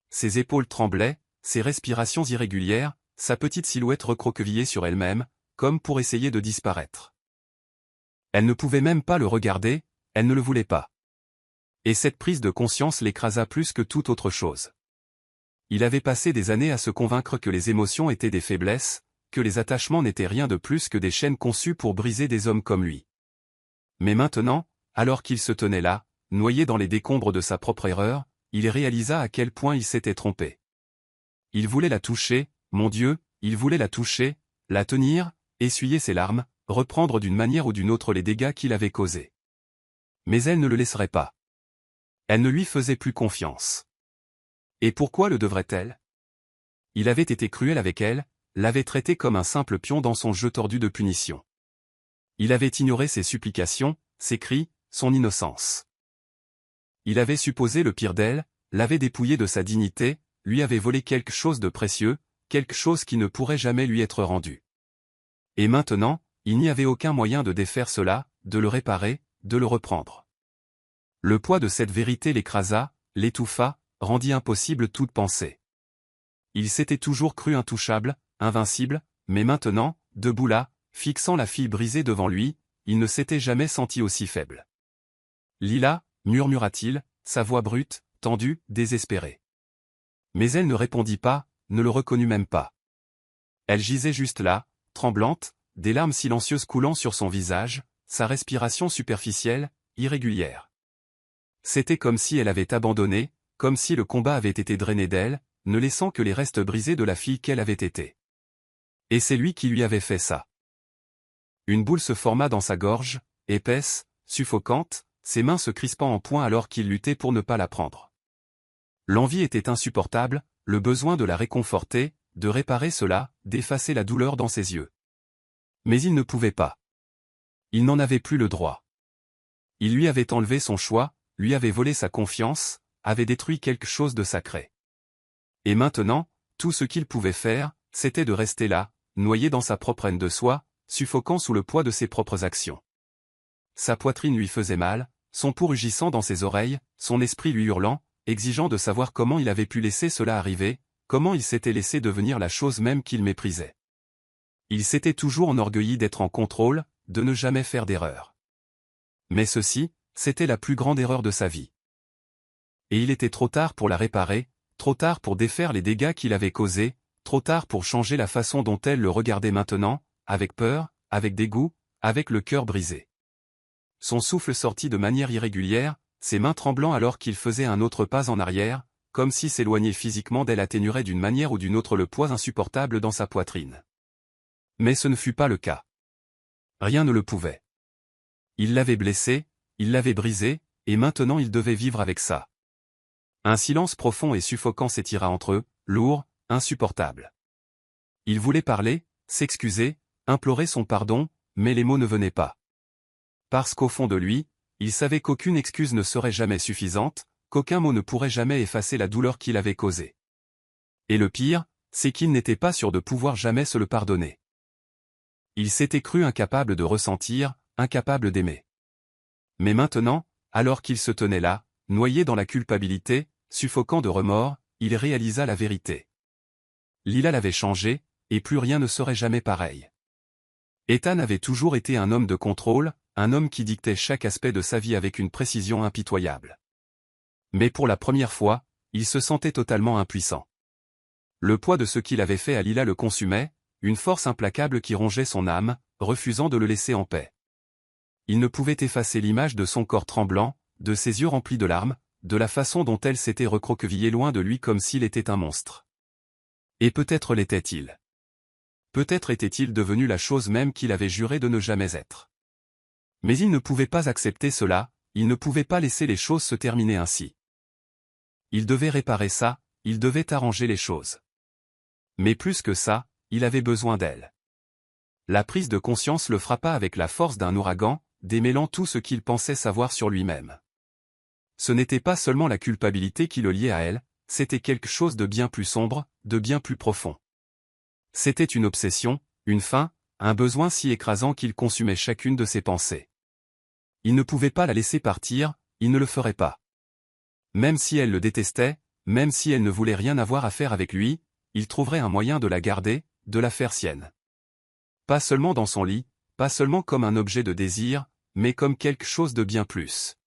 Ses épaules tremblaient, ses respirations irrégulières, sa petite silhouette recroquevillée sur elle-même, comme pour essayer de disparaître. Elle ne pouvait même pas le regarder, elle ne le voulait pas. Et cette prise de conscience l'écrasa plus que toute autre chose. Il avait passé des années à se convaincre que les émotions étaient des faiblesses, que les attachements n'étaient rien de plus que des chaînes conçues pour briser des hommes comme lui. Mais maintenant, alors qu'il se tenait là, noyé dans les décombres de sa propre erreur, il réalisa à quel point il s'était trompé. Il voulait la toucher, mon Dieu, il voulait la toucher, la tenir, essuyer ses larmes, reprendre d'une manière ou d'une autre les dégâts qu'il avait causés. Mais elle ne le laisserait pas. Elle ne lui faisait plus confiance. Et pourquoi le devrait-elle? Il avait été cruel avec elle, l'avait traitée comme un simple pion dans son jeu tordu de punition. Il avait ignoré ses supplications, ses cris, son innocence. Il avait supposé le pire d'elle, l'avait dépouillée de sa dignité, lui avait volé quelque chose de précieux, quelque chose qui ne pourrait jamais lui être rendu. Et maintenant, il n'y avait aucun moyen de défaire cela, de le réparer, de le reprendre. Le poids de cette vérité l'écrasa, l'étouffa, rendit impossible toute pensée. Il s'était toujours cru intouchable, invincible, mais maintenant, debout là, fixant la fille brisée devant lui, il ne s'était jamais senti aussi faible. Lila, murmura-t-il, sa voix brute, tendue, désespérée. Mais elle ne répondit pas, ne le reconnut même pas. Elle gisait juste là, tremblante, des larmes silencieuses coulant sur son visage, sa respiration superficielle, irrégulière. C'était comme si elle avait abandonné, comme si le combat avait été drainé d'elle, ne laissant que les restes brisés de la fille qu'elle avait été. Et c'est lui qui lui avait fait ça. Une boule se forma dans sa gorge, épaisse, suffocante, ses mains se crispant en poing alors qu'il luttait pour ne pas la prendre. L'envie était insupportable, le besoin de la réconforter, de réparer cela, d'effacer la douleur dans ses yeux. Mais il ne pouvait pas. Il n'en avait plus le droit. Il lui avait enlevé son choix, lui avait volé sa confiance, avait détruit quelque chose de sacré. Et maintenant, tout ce qu'il pouvait faire, c'était de rester là, noyé dans sa propre haine de soi, suffocant sous le poids de ses propres actions. Sa poitrine lui faisait mal, son pouls rugissant dans ses oreilles, son esprit lui hurlant, exigeant de savoir comment il avait pu laisser cela arriver, comment il s'était laissé devenir la chose même qu'il méprisait. Il s'était toujours enorgueilli d'être en contrôle, de ne jamais faire d'erreur. Mais ceci, c'était la plus grande erreur de sa vie. Et il était trop tard pour la réparer, trop tard pour défaire les dégâts qu'il avait causés, trop tard pour changer la façon dont elle le regardait maintenant, avec peur, avec dégoût, avec le cœur brisé. Son souffle sortit de manière irrégulière, ses mains tremblant alors qu'il faisait un autre pas en arrière, comme si s'éloigner physiquement d'elle atténuerait d'une manière ou d'une autre le poids insupportable dans sa poitrine. Mais ce ne fut pas le cas. Rien ne le pouvait. Il l'avait blessé, il l'avait brisé, et maintenant il devait vivre avec ça. Un silence profond et suffocant s'étira entre eux, lourd, insupportable. Il voulait parler, s'excuser, implorer son pardon, mais les mots ne venaient pas. Parce qu'au fond de lui, il savait qu'aucune excuse ne serait jamais suffisante, qu'aucun mot ne pourrait jamais effacer la douleur qu'il avait causée. Et le pire, c'est qu'il n'était pas sûr de pouvoir jamais se le pardonner. Il s'était cru incapable de ressentir, incapable d'aimer. Mais maintenant, alors qu'il se tenait là, noyé dans la culpabilité, suffocant de remords, il réalisa la vérité. Lila l'avait changé, et plus rien ne serait jamais pareil. Ethan avait toujours été un homme de contrôle, un homme qui dictait chaque aspect de sa vie avec une précision impitoyable. Mais pour la première fois, il se sentait totalement impuissant. Le poids de ce qu'il avait fait à Lila le consumait, une force implacable qui rongeait son âme, refusant de le laisser en paix. Il ne pouvait effacer l'image de son corps tremblant, de ses yeux remplis de larmes, de la façon dont elle s'était recroquevillée loin de lui comme s'il était un monstre. Et peut-être l'était-il. Peut-être était-il devenu la chose même qu'il avait juré de ne jamais être. Mais il ne pouvait pas accepter cela, il ne pouvait pas laisser les choses se terminer ainsi. Il devait réparer ça, il devait arranger les choses. Mais plus que ça, il avait besoin d'elle. La prise de conscience le frappa avec la force d'un ouragan, démêlant tout ce qu'il pensait savoir sur lui-même. Ce n'était pas seulement la culpabilité qui le liait à elle, c'était quelque chose de bien plus sombre, de bien plus profond. C'était une obsession, une faim, un besoin si écrasant qu'il consumait chacune de ses pensées. Il ne pouvait pas la laisser partir, il ne le ferait pas. Même si elle le détestait, même si elle ne voulait rien avoir à faire avec lui, il trouverait un moyen de la garder, de la faire sienne. Pas seulement dans son lit, pas seulement comme un objet de désir, mais comme quelque chose de bien plus.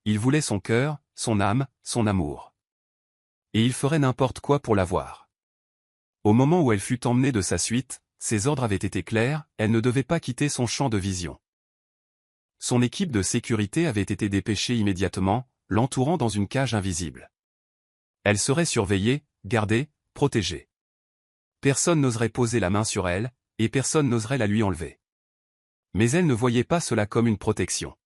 Il voulait son cœur, son âme, son amour. Et il ferait n'importe quoi pour l'avoir. Au moment où elle fut emmenée de sa suite, ses ordres avaient été clairs, elle ne devait pas quitter son champ de vision. Son équipe de sécurité avait été dépêchée immédiatement, l'entourant dans une cage invisible. Elle serait surveillée, gardée, protégée. Personne n'oserait poser la main sur elle, et personne n'oserait la lui enlever. Mais elle ne voyait pas cela comme une protection.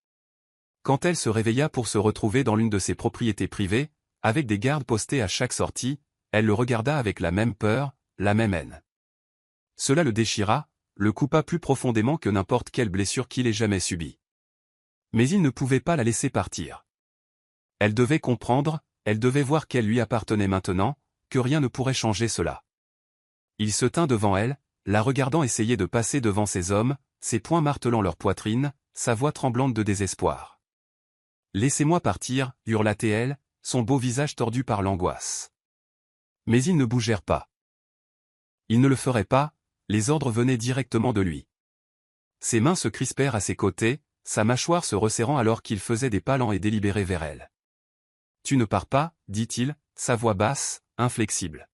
Quand elle se réveilla pour se retrouver dans l'une de ses propriétés privées, avec des gardes postés à chaque sortie, elle le regarda avec la même peur, la même haine. Cela le déchira, le coupa plus profondément que n'importe quelle blessure qu'il ait jamais subie. Mais il ne pouvait pas la laisser partir. Elle devait comprendre, elle devait voir qu'elle lui appartenait maintenant, que rien ne pourrait changer cela. Il se tint devant elle, la regardant essayer de passer devant ces hommes, ses poings martelant leur poitrine, sa voix tremblante de désespoir. « Laissez-moi partir » hurla-t-elle, son beau visage tordu par l'angoisse. Mais ils ne bougèrent pas. Il ne le ferait pas, les ordres venaient directement de lui. Ses mains se crispèrent à ses côtés, sa mâchoire se resserrant alors qu'il faisait des pas lents et délibérés vers elle. « Tu ne pars pas, dit-il, sa voix basse, inflexible.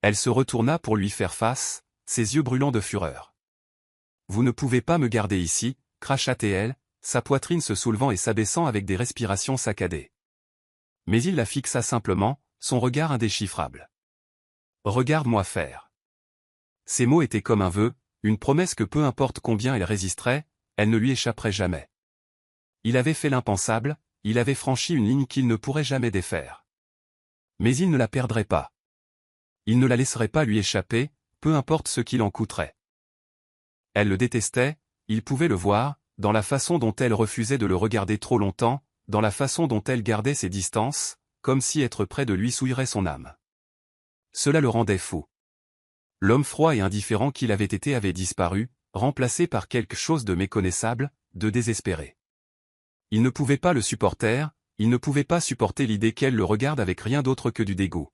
Elle se retourna pour lui faire face, ses yeux brûlants de fureur. « Vous ne pouvez pas me garder ici, cracha-t-elle, sa poitrine se soulevant et s'abaissant avec des respirations saccadées. Mais il la fixa simplement, son regard indéchiffrable. « Regarde-moi faire. » Ces mots étaient comme un vœu, une promesse que peu importe combien elle résisterait, elle ne lui échapperait jamais. Il avait fait l'impensable, il avait franchi une ligne qu'il ne pourrait jamais défaire. Mais il ne la perdrait pas. Il ne la laisserait pas lui échapper, peu importe ce qu'il en coûterait. Elle le détestait, il pouvait le voir, dans la façon dont elle refusait de le regarder trop longtemps, dans la façon dont elle gardait ses distances, comme si être près de lui souillerait son âme. Cela le rendait fou. L'homme froid et indifférent qu'il avait été avait disparu, remplacé par quelque chose de méconnaissable, de désespéré. Il ne pouvait pas le supporter, il ne pouvait pas supporter l'idée qu'elle le regarde avec rien d'autre que du dégoût.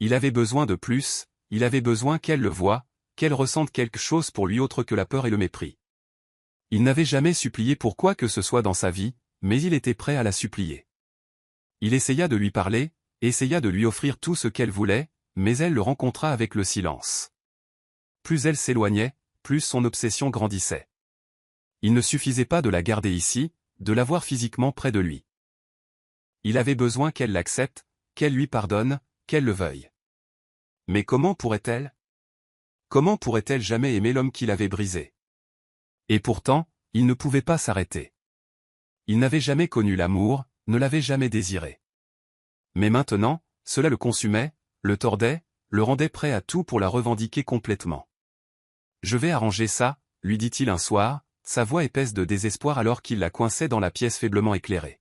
Il avait besoin de plus, il avait besoin qu'elle le voie, qu'elle ressente quelque chose pour lui autre que la peur et le mépris. Il n'avait jamais supplié pour quoi que ce soit dans sa vie, mais il était prêt à la supplier. Il essaya de lui parler, essaya de lui offrir tout ce qu'elle voulait, mais elle le rencontra avec le silence. Plus elle s'éloignait, plus son obsession grandissait. Il ne suffisait pas de la garder ici, de l'avoir physiquement près de lui. Il avait besoin qu'elle l'accepte, qu'elle lui pardonne, qu'elle le veuille. Mais comment pourrait-elle? Comment pourrait-elle jamais aimer l'homme qui l'avait brisé? Et pourtant, il ne pouvait pas s'arrêter. Il n'avait jamais connu l'amour, ne l'avait jamais désiré. Mais maintenant, cela le consumait, le tordait, le rendait prêt à tout pour la revendiquer complètement. « Je vais arranger ça », lui dit-il un soir, sa voix épaisse de désespoir alors qu'il la coinçait dans la pièce faiblement éclairée.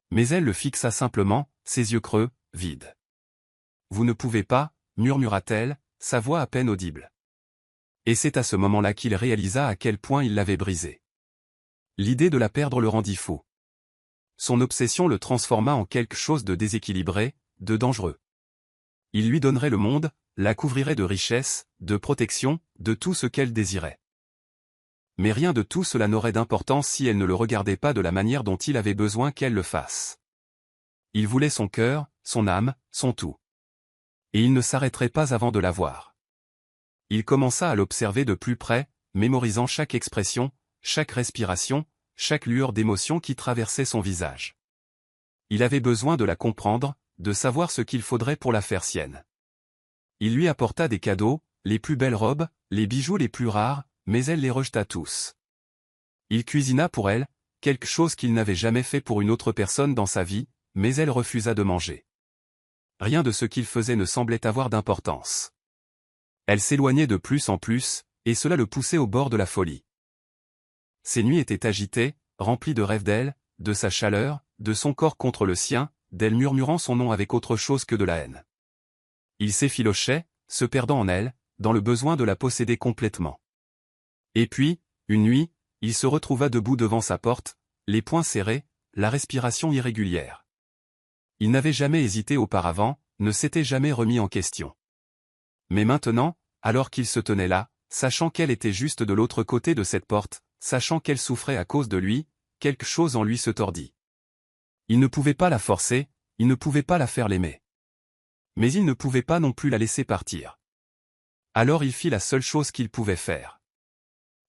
Mais elle le fixa simplement, ses yeux creux, vides. « Vous ne pouvez pas », murmura-t-elle, sa voix à peine audible. Et c'est à ce moment-là qu'il réalisa à quel point il l'avait brisée. L'idée de la perdre le rendit fou. Son obsession le transforma en quelque chose de déséquilibré, de dangereux. Il lui donnerait le monde, la couvrirait de richesses, de protection, de tout ce qu'elle désirait. Mais rien de tout cela n'aurait d'importance si elle ne le regardait pas de la manière dont il avait besoin qu'elle le fasse. Il voulait son cœur, son âme, son tout. Et il ne s'arrêterait pas avant de l'avoir. Il commença à l'observer de plus près, mémorisant chaque expression, chaque respiration, chaque lueur d'émotion qui traversait son visage. Il avait besoin de la comprendre, de savoir ce qu'il faudrait pour la faire sienne. Il lui apporta des cadeaux, les plus belles robes, les bijoux les plus rares, mais elle les rejeta tous. Il cuisina pour elle, quelque chose qu'il n'avait jamais fait pour une autre personne dans sa vie, mais elle refusa de manger. Rien de ce qu'il faisait ne semblait avoir d'importance. Elle s'éloignait de plus en plus, et cela le poussait au bord de la folie. Ses nuits étaient agitées, remplies de rêves d'elle, de sa chaleur, de son corps contre le sien, d'elle murmurant son nom avec autre chose que de la haine. Il s'effilochait, se perdant en elle, dans le besoin de la posséder complètement. Et puis, une nuit, il se retrouva debout devant sa porte, les poings serrés, la respiration irrégulière. Il n'avait jamais hésité auparavant, ne s'était jamais remis en question. Mais maintenant, alors qu'il se tenait là, sachant qu'elle était juste de l'autre côté de cette porte, sachant qu'elle souffrait à cause de lui, quelque chose en lui se tordit. Il ne pouvait pas la forcer, il ne pouvait pas la faire l'aimer. Mais il ne pouvait pas non plus la laisser partir. Alors il fit la seule chose qu'il pouvait faire.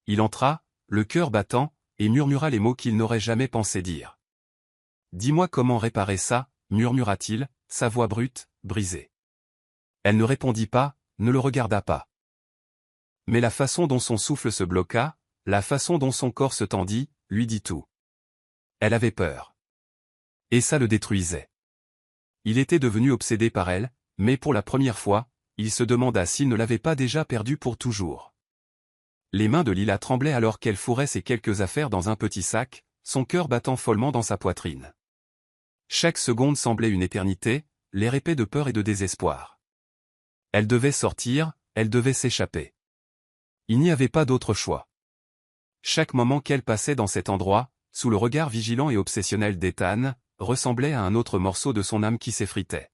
Il entra, le cœur battant, et murmura les mots qu'il n'aurait jamais pensé dire. « Dis-moi comment réparer ça » murmura-t-il, sa voix brute, brisée. Elle ne répondit pas, ne le regarda pas. Mais la façon dont son souffle se bloqua, la façon dont son corps se tendit, lui dit tout. Elle avait peur. Et ça le détruisait. Il était devenu obsédé par elle, mais pour la première fois, il se demanda s'il ne l'avait pas déjà perdue pour toujours. Les mains de Lila tremblaient alors qu'elle fourrait ses quelques affaires dans un petit sac, son cœur battant follement dans sa poitrine. Chaque seconde semblait une éternité, l'air épais de peur et de désespoir. Elle devait sortir, elle devait s'échapper. Il n'y avait pas d'autre choix. Chaque moment qu'elle passait dans cet endroit, sous le regard vigilant et obsessionnel d'Ethan, ressemblait à un autre morceau de son âme qui s'effritait.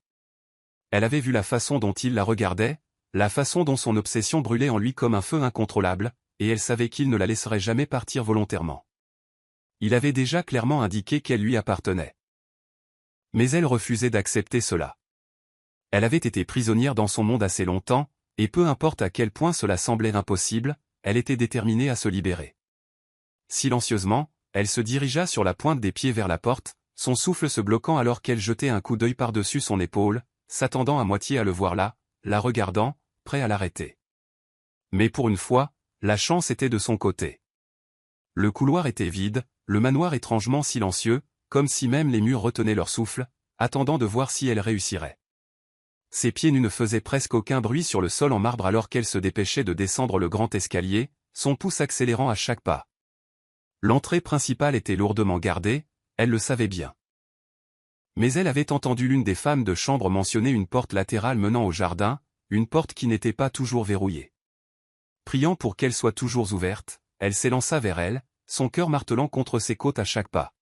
Elle avait vu la façon dont il la regardait, la façon dont son obsession brûlait en lui comme un feu incontrôlable, et elle savait qu'il ne la laisserait jamais partir volontairement. Il avait déjà clairement indiqué qu'elle lui appartenait. Mais elle refusait d'accepter cela. Elle avait été prisonnière dans son monde assez longtemps, et peu importe à quel point cela semblait impossible, elle était déterminée à se libérer. Silencieusement, elle se dirigea sur la pointe des pieds vers la porte, son souffle se bloquant alors qu'elle jetait un coup d'œil par-dessus son épaule, s'attendant à moitié à le voir là, la regardant, prêt à l'arrêter. Mais pour une fois, la chance était de son côté. Le couloir était vide, le manoir étrangement silencieux, comme si même les murs retenaient leur souffle, attendant de voir si elle réussirait. Ses pieds nus ne faisaient presque aucun bruit sur le sol en marbre alors qu'elle se dépêchait de descendre le grand escalier, son pouce accélérant à chaque pas. L'entrée principale était lourdement gardée, elle le savait bien. Mais elle avait entendu l'une des femmes de chambre mentionner une porte latérale menant au jardin, une porte qui n'était pas toujours verrouillée. Priant pour qu'elle soit toujours ouverte, elle s'élança vers elle, son cœur martelant contre ses côtes à chaque pas.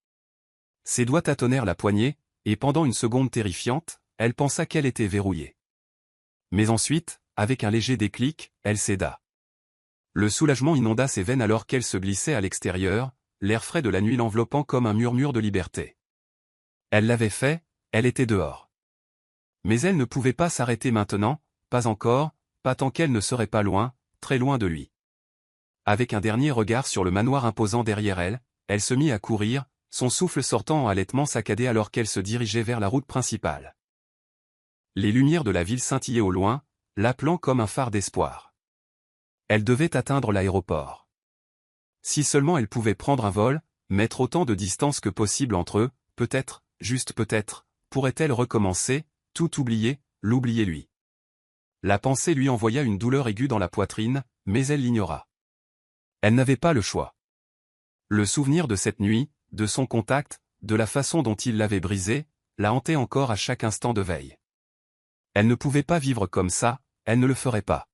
Ses doigts tâtonnèrent la poignée, et pendant une seconde terrifiante, elle pensa qu'elle était verrouillée. Mais ensuite, avec un léger déclic, elle céda. Le soulagement inonda ses veines alors qu'elle se glissait à l'extérieur, l'air frais de la nuit l'enveloppant comme un murmure de liberté. Elle l'avait fait, elle était dehors. Mais elle ne pouvait pas s'arrêter maintenant, pas encore, pas tant qu'elle ne serait pas loin, très loin de lui. Avec un dernier regard sur le manoir imposant derrière elle, elle se mit à courir, son souffle sortant en halètement saccadé alors qu'elle se dirigeait vers la route principale. Les lumières de la ville scintillaient au loin, l'appelant comme un phare d'espoir. Elle devait atteindre l'aéroport. Si seulement elle pouvait prendre un vol, mettre autant de distance que possible entre eux, peut-être, juste peut-être, pourrait-elle recommencer, tout oublier, l'oublier lui. La pensée lui envoya une douleur aiguë dans la poitrine, mais elle l'ignora. Elle n'avait pas le choix. Le souvenir de cette nuit, de son contact, de la façon dont il l'avait brisée, la hantait encore à chaque instant de veille. Elle ne pouvait pas vivre comme ça, elle ne le ferait pas.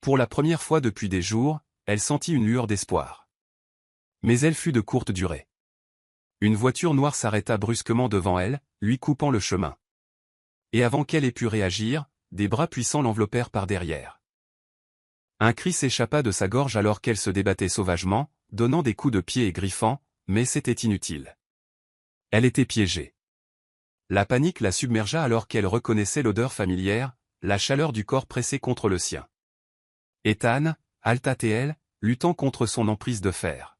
Pour la première fois depuis des jours, elle sentit une lueur d'espoir. Mais elle fut de courte durée. Une voiture noire s'arrêta brusquement devant elle, lui coupant le chemin. Et avant qu'elle ait pu réagir, des bras puissants l'enveloppèrent par derrière. Un cri s'échappa de sa gorge alors qu'elle se débattait sauvagement, donnant des coups de pied et griffant, mais c'était inutile. Elle était piégée. La panique la submergea alors qu'elle reconnaissait l'odeur familière, la chaleur du corps pressé contre le sien. Ethan, Alta-TL, luttant contre son emprise de fer.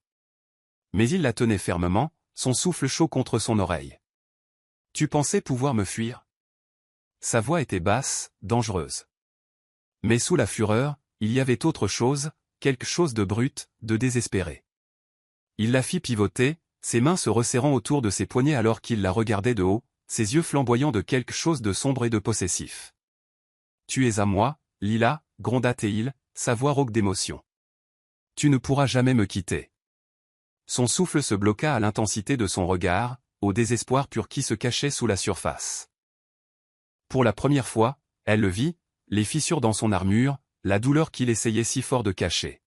Mais il la tenait fermement, son souffle chaud contre son oreille. « Tu pensais pouvoir me fuir ?» Sa voix était basse, dangereuse. Mais sous la fureur, il y avait autre chose, quelque chose de brut, de désespéré. Il la fit pivoter, ses mains se resserrant autour de ses poignets alors qu'il la regardait de haut, ses yeux flamboyants de quelque chose de sombre et de possessif. « Tu es à moi, Lila, gronda Théil, sa voix rauque d'émotion. Tu ne pourras jamais me quitter. Son souffle se bloqua à l'intensité de son regard, au désespoir pur qui se cachait sous la surface. Pour la première fois, elle le vit, les fissures dans son armure, la douleur qu'il essayait si fort de cacher.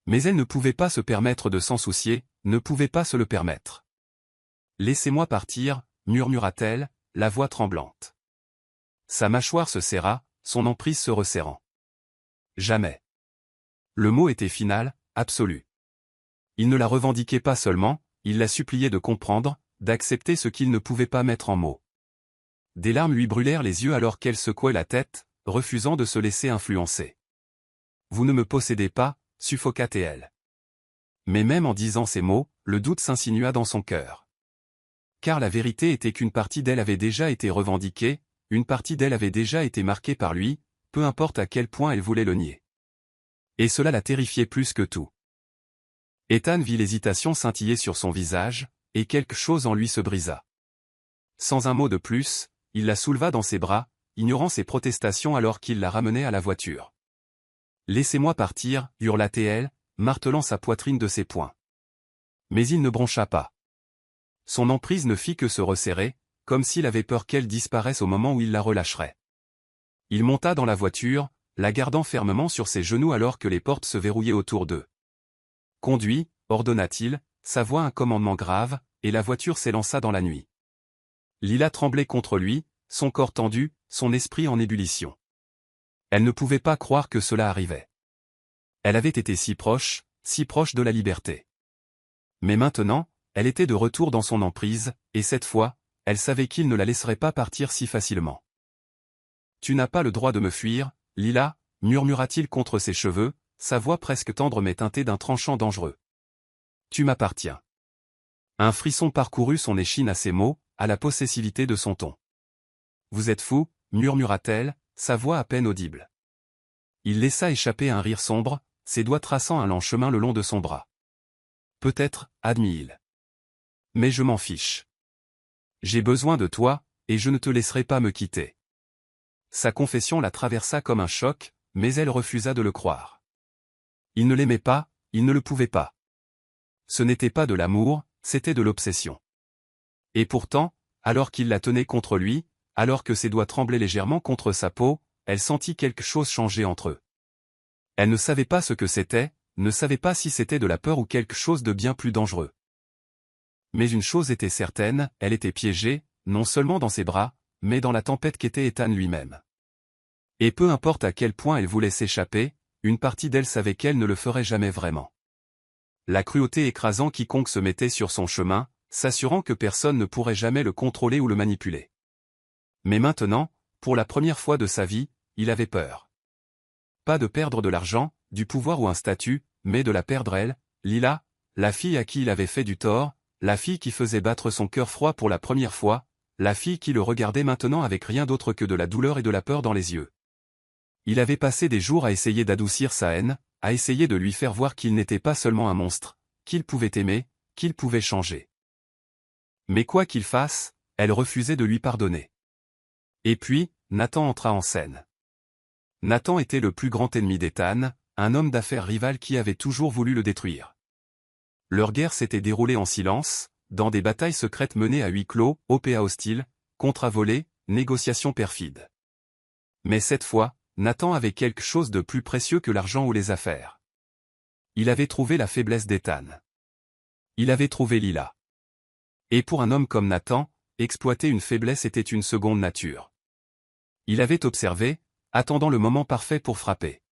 Mais elle ne pouvait pas se permettre de s'en soucier, ne pouvait pas se le permettre. « Laissez-moi partir », murmura-t-elle, la voix tremblante. Sa mâchoire se serra, son emprise se resserrant. Jamais. Le mot était final, absolu. Il ne la revendiquait pas seulement, il la suppliait de comprendre, d'accepter ce qu'il ne pouvait pas mettre en mots. Des larmes lui brûlèrent les yeux alors qu'elle secouait la tête, refusant de se laisser influencer. « Vous ne me possédez pas », suffoqua-t-elle. Mais même en disant ces mots, le doute s'insinua dans son cœur. Car la vérité était qu'une partie d'elle avait déjà été revendiquée, une partie d'elle avait déjà été marquée par lui, peu importe à quel point elle voulait le nier. Et cela la terrifiait plus que tout. Ethan vit l'hésitation scintiller sur son visage, et quelque chose en lui se brisa. Sans un mot de plus, il la souleva dans ses bras, ignorant ses protestations alors qu'il la ramenait à la voiture. « Laissez-moi partir » hurla-t-elle, martelant sa poitrine de ses poings. Mais il ne broncha pas. Son emprise ne fit que se resserrer, comme s'il avait peur qu'elle disparaisse au moment où il la relâcherait. Il monta dans la voiture, la gardant fermement sur ses genoux alors que les portes se verrouillaient autour d'eux. « Conduis », ordonna-t-il, sa voix un commandement grave, et la voiture s'élança dans la nuit. Lila tremblait contre lui, son corps tendu, son esprit en ébullition. Elle ne pouvait pas croire que cela arrivait. Elle avait été si proche de la liberté. Mais maintenant, elle était de retour dans son emprise, et cette fois, elle savait qu'il ne la laisserait pas partir si facilement. « Tu n'as pas le droit de me fuir, Lila », murmura-t-il contre ses cheveux, sa voix presque tendre mais teintée d'un tranchant dangereux. « Tu m'appartiens. » Un frisson parcourut son échine à ces mots, à la possessivité de son ton. « Vous êtes fou », murmura-t-elle, sa voix à peine audible. Il laissa échapper un rire sombre, ses doigts traçant un lent chemin le long de son bras. « Peut-être, admit-il. Mais je m'en fiche. J'ai besoin de toi, et je ne te laisserai pas me quitter. » Sa confession la traversa comme un choc, mais elle refusa de le croire. Il ne l'aimait pas, il ne le pouvait pas. Ce n'était pas de l'amour, c'était de l'obsession. Et pourtant, alors qu'il la tenait contre lui, alors que ses doigts tremblaient légèrement contre sa peau, elle sentit quelque chose changer entre eux. Elle ne savait pas ce que c'était, ne savait pas si c'était de la peur ou quelque chose de bien plus dangereux. Mais une chose était certaine, elle était piégée, non seulement dans ses bras, mais dans la tempête qu'était Ethan lui-même. Et peu importe à quel point elle voulait s'échapper, une partie d'elle savait qu'elle ne le ferait jamais vraiment. La cruauté écrasant quiconque se mettait sur son chemin, s'assurant que personne ne pourrait jamais le contrôler ou le manipuler. Mais maintenant, pour la première fois de sa vie, il avait peur. Pas de perdre de l'argent, du pouvoir ou un statut, mais de la perdre elle, Lila, la fille à qui il avait fait du tort, la fille qui faisait battre son cœur froid pour la première fois, la fille qui le regardait maintenant avec rien d'autre que de la douleur et de la peur dans les yeux. Il avait passé des jours à essayer d'adoucir sa haine, à essayer de lui faire voir qu'il n'était pas seulement un monstre, qu'il pouvait aimer, qu'il pouvait changer. Mais quoi qu'il fasse, elle refusait de lui pardonner. Et puis, Nathan entra en scène. Nathan était le plus grand ennemi d'Ethan, un homme d'affaires rival qui avait toujours voulu le détruire. Leur guerre s'était déroulée en silence, dans des batailles secrètes menées à huis clos, OPA hostile, contrats volés, négociations perfides. Mais cette fois, Nathan avait quelque chose de plus précieux que l'argent ou les affaires. Il avait trouvé la faiblesse d'Ethan. Il avait trouvé Lila. Et pour un homme comme Nathan, exploiter une faiblesse était une seconde nature. Il avait observé, attendant le moment parfait pour frapper.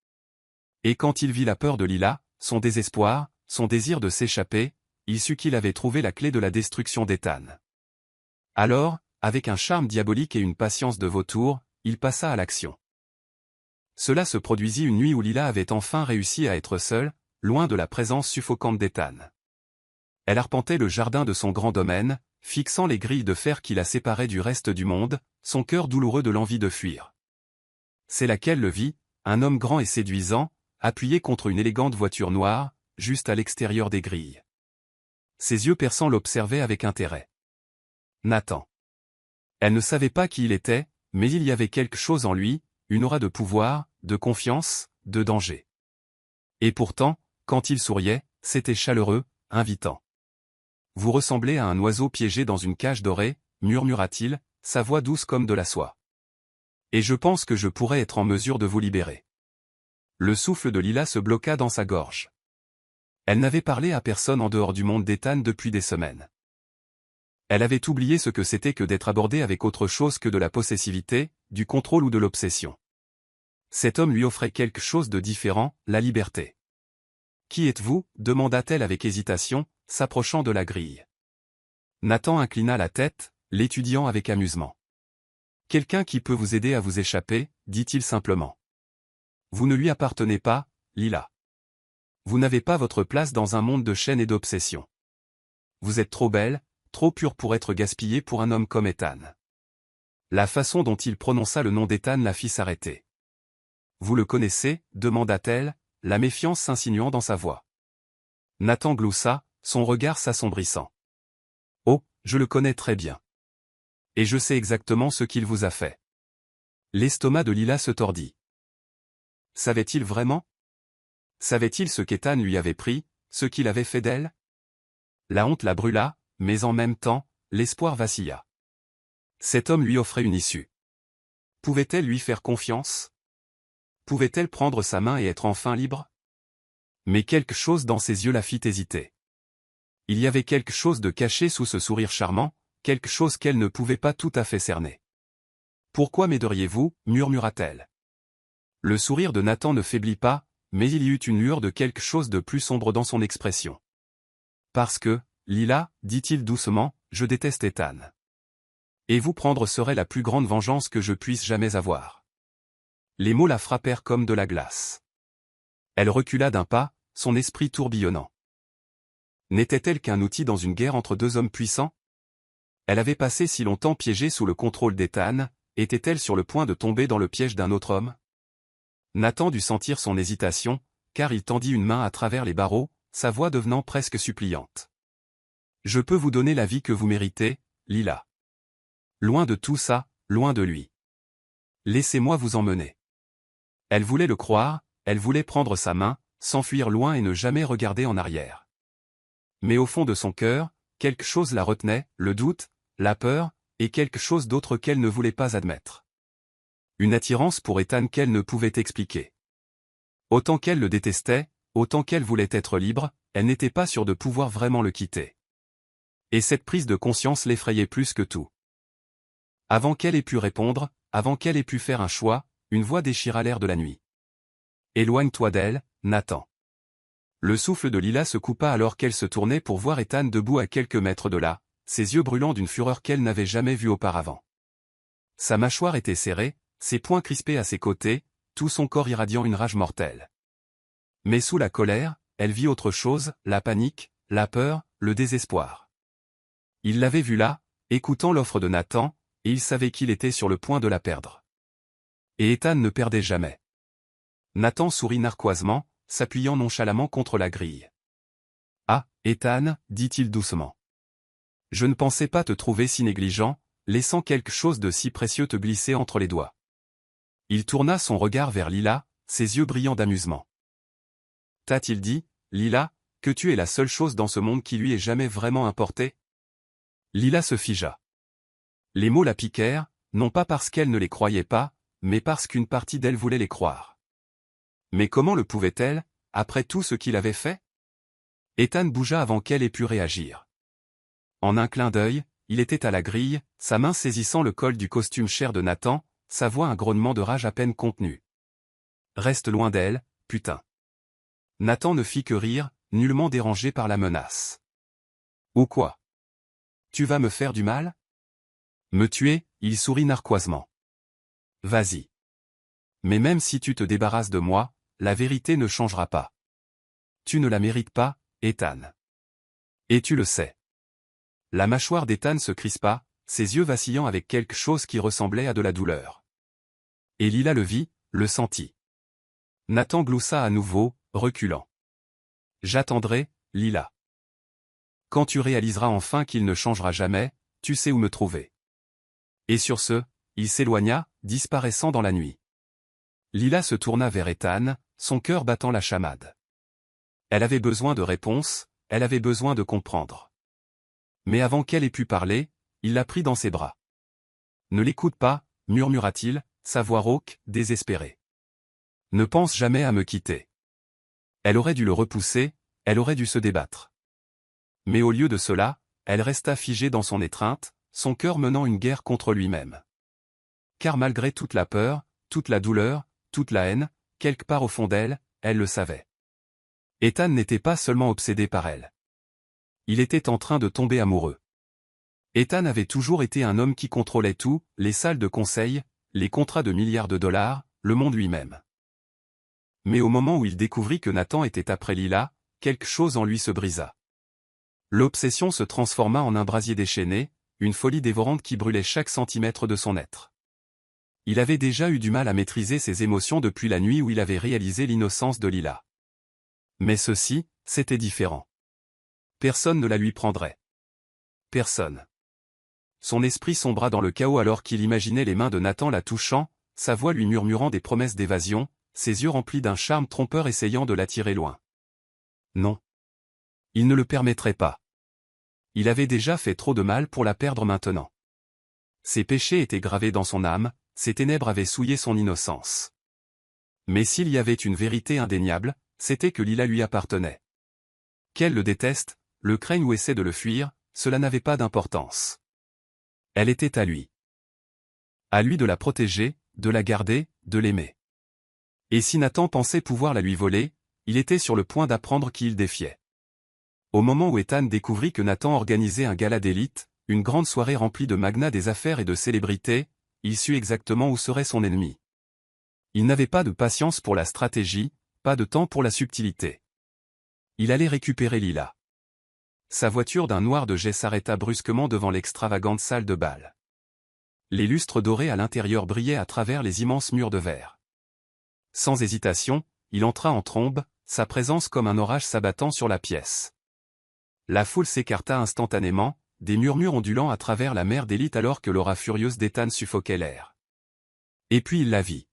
Et quand il vit la peur de Lila, son désespoir, son désir de s'échapper, il sut qu'il avait trouvé la clé de la destruction d'Ethan. Alors, avec un charme diabolique et une patience de vautour, il passa à l'action. Cela se produisit une nuit où Lila avait enfin réussi à être seule, loin de la présence suffocante d'Ethan. Elle arpentait le jardin de son grand domaine, fixant les grilles de fer qui la séparaient du reste du monde, son cœur douloureux de l'envie de fuir. C'est là qu'elle le vit, un homme grand et séduisant, appuyé contre une élégante voiture noire, juste à l'extérieur des grilles. Ses yeux perçants l'observaient avec intérêt. Nathan. Elle ne savait pas qui il était, mais il y avait quelque chose en lui, une aura de pouvoir, de confiance, de danger. Et pourtant, quand il souriait, c'était chaleureux, invitant. Vous ressemblez à un oiseau piégé dans une cage dorée, murmura-t-il, sa voix douce comme de la soie. Et je pense que je pourrais être en mesure de vous libérer. Le souffle de Lila se bloqua dans sa gorge. Elle n'avait parlé à personne en dehors du monde d'Ethan depuis des semaines. Elle avait oublié ce que c'était que d'être abordée avec autre chose que de la possessivité, du contrôle ou de l'obsession. Cet homme lui offrait quelque chose de différent, la liberté. « Qui êtes-vous » demanda-t-elle avec hésitation, s'approchant de la grille. Nathan inclina la tête, l'étudiant avec amusement. « Quelqu'un qui peut vous aider à vous échapper, dit-il simplement. Vous ne lui appartenez pas, Lila. Vous n'avez pas votre place dans un monde de chaînes et d'obsessions. Vous êtes trop belle, trop pure pour être gaspillée pour un homme comme Ethan. » La façon dont il prononça le nom d'Ethan la fit s'arrêter. « Vous le connaissez » demanda-t-elle, la méfiance s'insinuant dans sa voix. Nathan gloussa, son regard s'assombrissant. « Oh, je le connais très bien. Et je sais exactement ce qu'il vous a fait. » L'estomac de Lila se tordit. Savait-il vraiment? Savait-il ce qu'Ethan lui avait pris, ce qu'il avait fait d'elle? La honte la brûla, mais en même temps, l'espoir vacilla. Cet homme lui offrait une issue. Pouvait-elle lui faire confiance? Pouvait-elle prendre sa main et être enfin libre? Mais quelque chose dans ses yeux la fit hésiter. Il y avait quelque chose de caché sous ce sourire charmant, quelque chose qu'elle ne pouvait pas tout à fait cerner. « Pourquoi m'aideriez-vous » murmura-t-elle. Le sourire de Nathan ne faiblit pas, mais il y eut une lueur de quelque chose de plus sombre dans son expression. « Parce que, Lila, dit-il doucement, je déteste Ethan. Et vous prendre serait la plus grande vengeance que je puisse jamais avoir. » Les mots la frappèrent comme de la glace. Elle recula d'un pas, son esprit tourbillonnant. N'était-elle qu'un outil dans une guerre entre deux hommes puissants? Elle avait passé si longtemps piégée sous le contrôle d'Ethan, était-elle sur le point de tomber dans le piège d'un autre homme? Nathan dut sentir son hésitation, car il tendit une main à travers les barreaux, sa voix devenant presque suppliante. « Je peux vous donner la vie que vous méritez, Lila. Loin de tout ça, loin de lui. Laissez-moi vous emmener. » Elle voulait le croire, elle voulait prendre sa main, s'enfuir loin et ne jamais regarder en arrière. Mais au fond de son cœur, quelque chose la retenait, le doute, la peur, et quelque chose d'autre qu'elle ne voulait pas admettre. Une attirance pour Ethan qu'elle ne pouvait expliquer. Autant qu'elle le détestait, autant qu'elle voulait être libre, elle n'était pas sûre de pouvoir vraiment le quitter. Et cette prise de conscience l'effrayait plus que tout. Avant qu'elle ait pu répondre, avant qu'elle ait pu faire un choix, une voix déchira l'air de la nuit. « Éloigne-toi d'elle, Nathan. » Le souffle de Lila se coupa alors qu'elle se tournait pour voir Ethan debout à quelques mètres de là, ses yeux brûlant d'une fureur qu'elle n'avait jamais vue auparavant. Sa mâchoire était serrée, ses poings crispés à ses côtés, tout son corps irradiant une rage mortelle. Mais sous la colère, elle vit autre chose, la panique, la peur, le désespoir. Il l'avait vue là, écoutant l'offre de Nathan, et il savait qu'il était sur le point de la perdre. Et Ethan ne perdait jamais. Nathan sourit narquoisement, s'appuyant nonchalamment contre la grille. « Ah, Ethan, dit-il doucement. Je ne pensais pas te trouver si négligent, laissant quelque chose de si précieux te glisser entre les doigts. » Il tourna son regard vers Lila, ses yeux brillants d'amusement. « T'a-t-il dit, Lila, que tu es la seule chose dans ce monde qui lui ait jamais vraiment importé ?» Lila se figea. Les mots la piquèrent, non pas parce qu'elle ne les croyait pas, mais parce qu'une partie d'elle voulait les croire. Mais comment le pouvait-elle, après tout ce qu'il avait fait? Ethan bougea avant qu'elle ait pu réagir. En un clin d'œil, il était à la grille, sa main saisissant le col du costume cher de Nathan, sa voix un grognement de rage à peine contenu. « Reste loin d'elle, putain. » Nathan ne fit que rire, nullement dérangé par la menace. « Ou quoi? Tu vas me faire du mal? » Me tuer, il sourit narquoisement. « Vas-y. Mais même si tu te débarrasses de moi, la vérité ne changera pas. tu ne la mérites pas, Ethan. Et tu le sais. La mâchoire d'Ethan se crispa, ses yeux vacillant avec quelque chose qui ressemblait à de la douleur. Et Lila le vit, le sentit. Nathan gloussa à nouveau, reculant. J'attendrai, Lila. Quand tu réaliseras enfin qu'il ne changera jamais, tu sais où me trouver. Et sur ce, il s'éloigna, disparaissant dans la nuit. Lila se tourna vers Ethan, son cœur battant la chamade. Elle avait besoin de réponses, elle avait besoin de comprendre. Mais avant qu'elle ait pu parler, il la prit dans ses bras. Ne l'écoute pas, murmura-t-il, sa voix rauque, désespérée. Ne pense jamais à me quitter. Elle aurait dû le repousser, elle aurait dû se débattre. Mais au lieu de cela, elle resta figée dans son étreinte, son cœur menant une guerre contre lui-même. Car malgré toute la peur, toute la douleur, toute la haine, quelque part au fond d'elle, elle le savait. Ethan n'était pas seulement obsédé par elle. Il était en train de tomber amoureux. Ethan avait toujours été un homme qui contrôlait tout, les salles de conseil, les contrats de milliards de dollars, le monde lui-même. Mais au moment où il découvrit que Nathan était après Lila, quelque chose en lui se brisa. L'obsession se transforma en un brasier déchaîné, une folie dévorante qui brûlait chaque centimètre de son être. Il avait déjà eu du mal à maîtriser ses émotions depuis la nuit où il avait réalisé l'innocence de Lila. Mais ceci, c'était différent. Personne ne la lui prendrait. Personne. Son esprit sombra dans le chaos alors qu'il imaginait les mains de Nathan la touchant, sa voix lui murmurant des promesses d'évasion, ses yeux remplis d'un charme trompeur essayant de l'attirer loin. Non. Il ne le permettrait pas. Il avait déjà fait trop de mal pour la perdre maintenant. Ses péchés étaient gravés dans son âme, ses ténèbres avaient souillé son innocence. Mais s'il y avait une vérité indéniable, c'était que Lila lui appartenait. Qu'elle le déteste, le craigne ou essaie de le fuir, cela n'avait pas d'importance. Elle était à lui. À lui de la protéger, de la garder, de l'aimer. Et si Nathan pensait pouvoir la lui voler, il était sur le point d'apprendre qui il défiait. Au moment où Ethan découvrit que Nathan organisait un gala d'élite, une grande soirée remplie de magnats des affaires et de célébrités, il sut exactement où serait son ennemi. Il n'avait pas de patience pour la stratégie, pas de temps pour la subtilité. Il allait récupérer Lila. Sa voiture d'un noir de jet s'arrêta brusquement devant l'extravagante salle de bal. Les lustres dorés à l'intérieur brillaient à travers les immenses murs de verre. Sans hésitation, il entra en trombe, sa présence comme un orage s'abattant sur la pièce. La foule s'écarta instantanément, des murmures ondulant à travers la mer d'élite alors que l'aura furieuse d'Ethan suffoquait l'air. Et puis il la vit.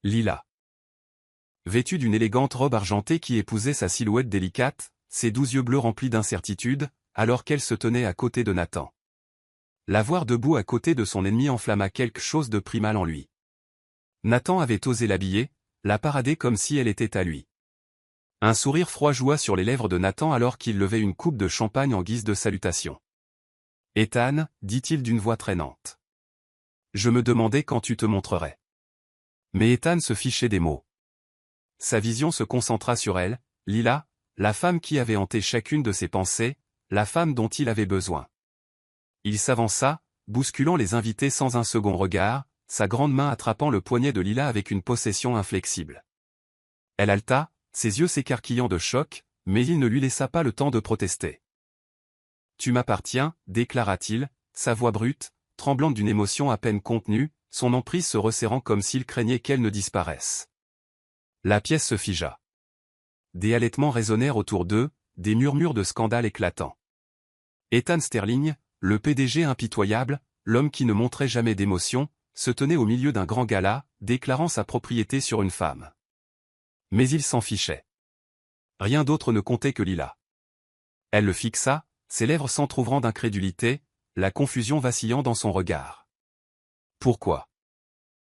Lila. Vêtue d'une élégante robe argentée qui épousait sa silhouette délicate, ses doux yeux bleus remplis d'incertitude, alors qu'elle se tenait à côté de Nathan. La voir debout à côté de son ennemi enflamma quelque chose de primal en lui. Nathan avait osé l'habiller, la parader comme si elle était à lui. Un sourire froid joua sur les lèvres de Nathan alors qu'il levait une coupe de champagne en guise de salutation. « Ethan, dit-il d'une voix traînante. Je me demandais quand tu te montrerais. » Mais Ethan se fichait des mots. Sa vision se concentra sur elle, Lila, la femme qui avait hanté chacune de ses pensées, la femme dont il avait besoin. Il s'avança, bousculant les invités sans un second regard, sa grande main attrapant le poignet de Lila avec une possession inflexible. Elle haleta, ses yeux s'écarquillant de choc, mais il ne lui laissa pas le temps de protester. « Tu m'appartiens, déclara-t-il, sa voix brute, tremblante d'une émotion à peine contenue, son emprise se resserrant comme s'il craignait qu'elle ne disparaisse. La pièce se figea. Des halètements résonnèrent autour d'eux, des murmures de scandale éclatants. Ethan Sterling, le PDG impitoyable, l'homme qui ne montrait jamais d'émotion, se tenait au milieu d'un grand gala, déclarant sa propriété sur une femme. Mais il s'en fichait. Rien d'autre ne comptait que Lila. Elle le fixa, ses lèvres s'entr'ouvrant d'incrédulité, la confusion vacillant dans son regard. « Pourquoi ?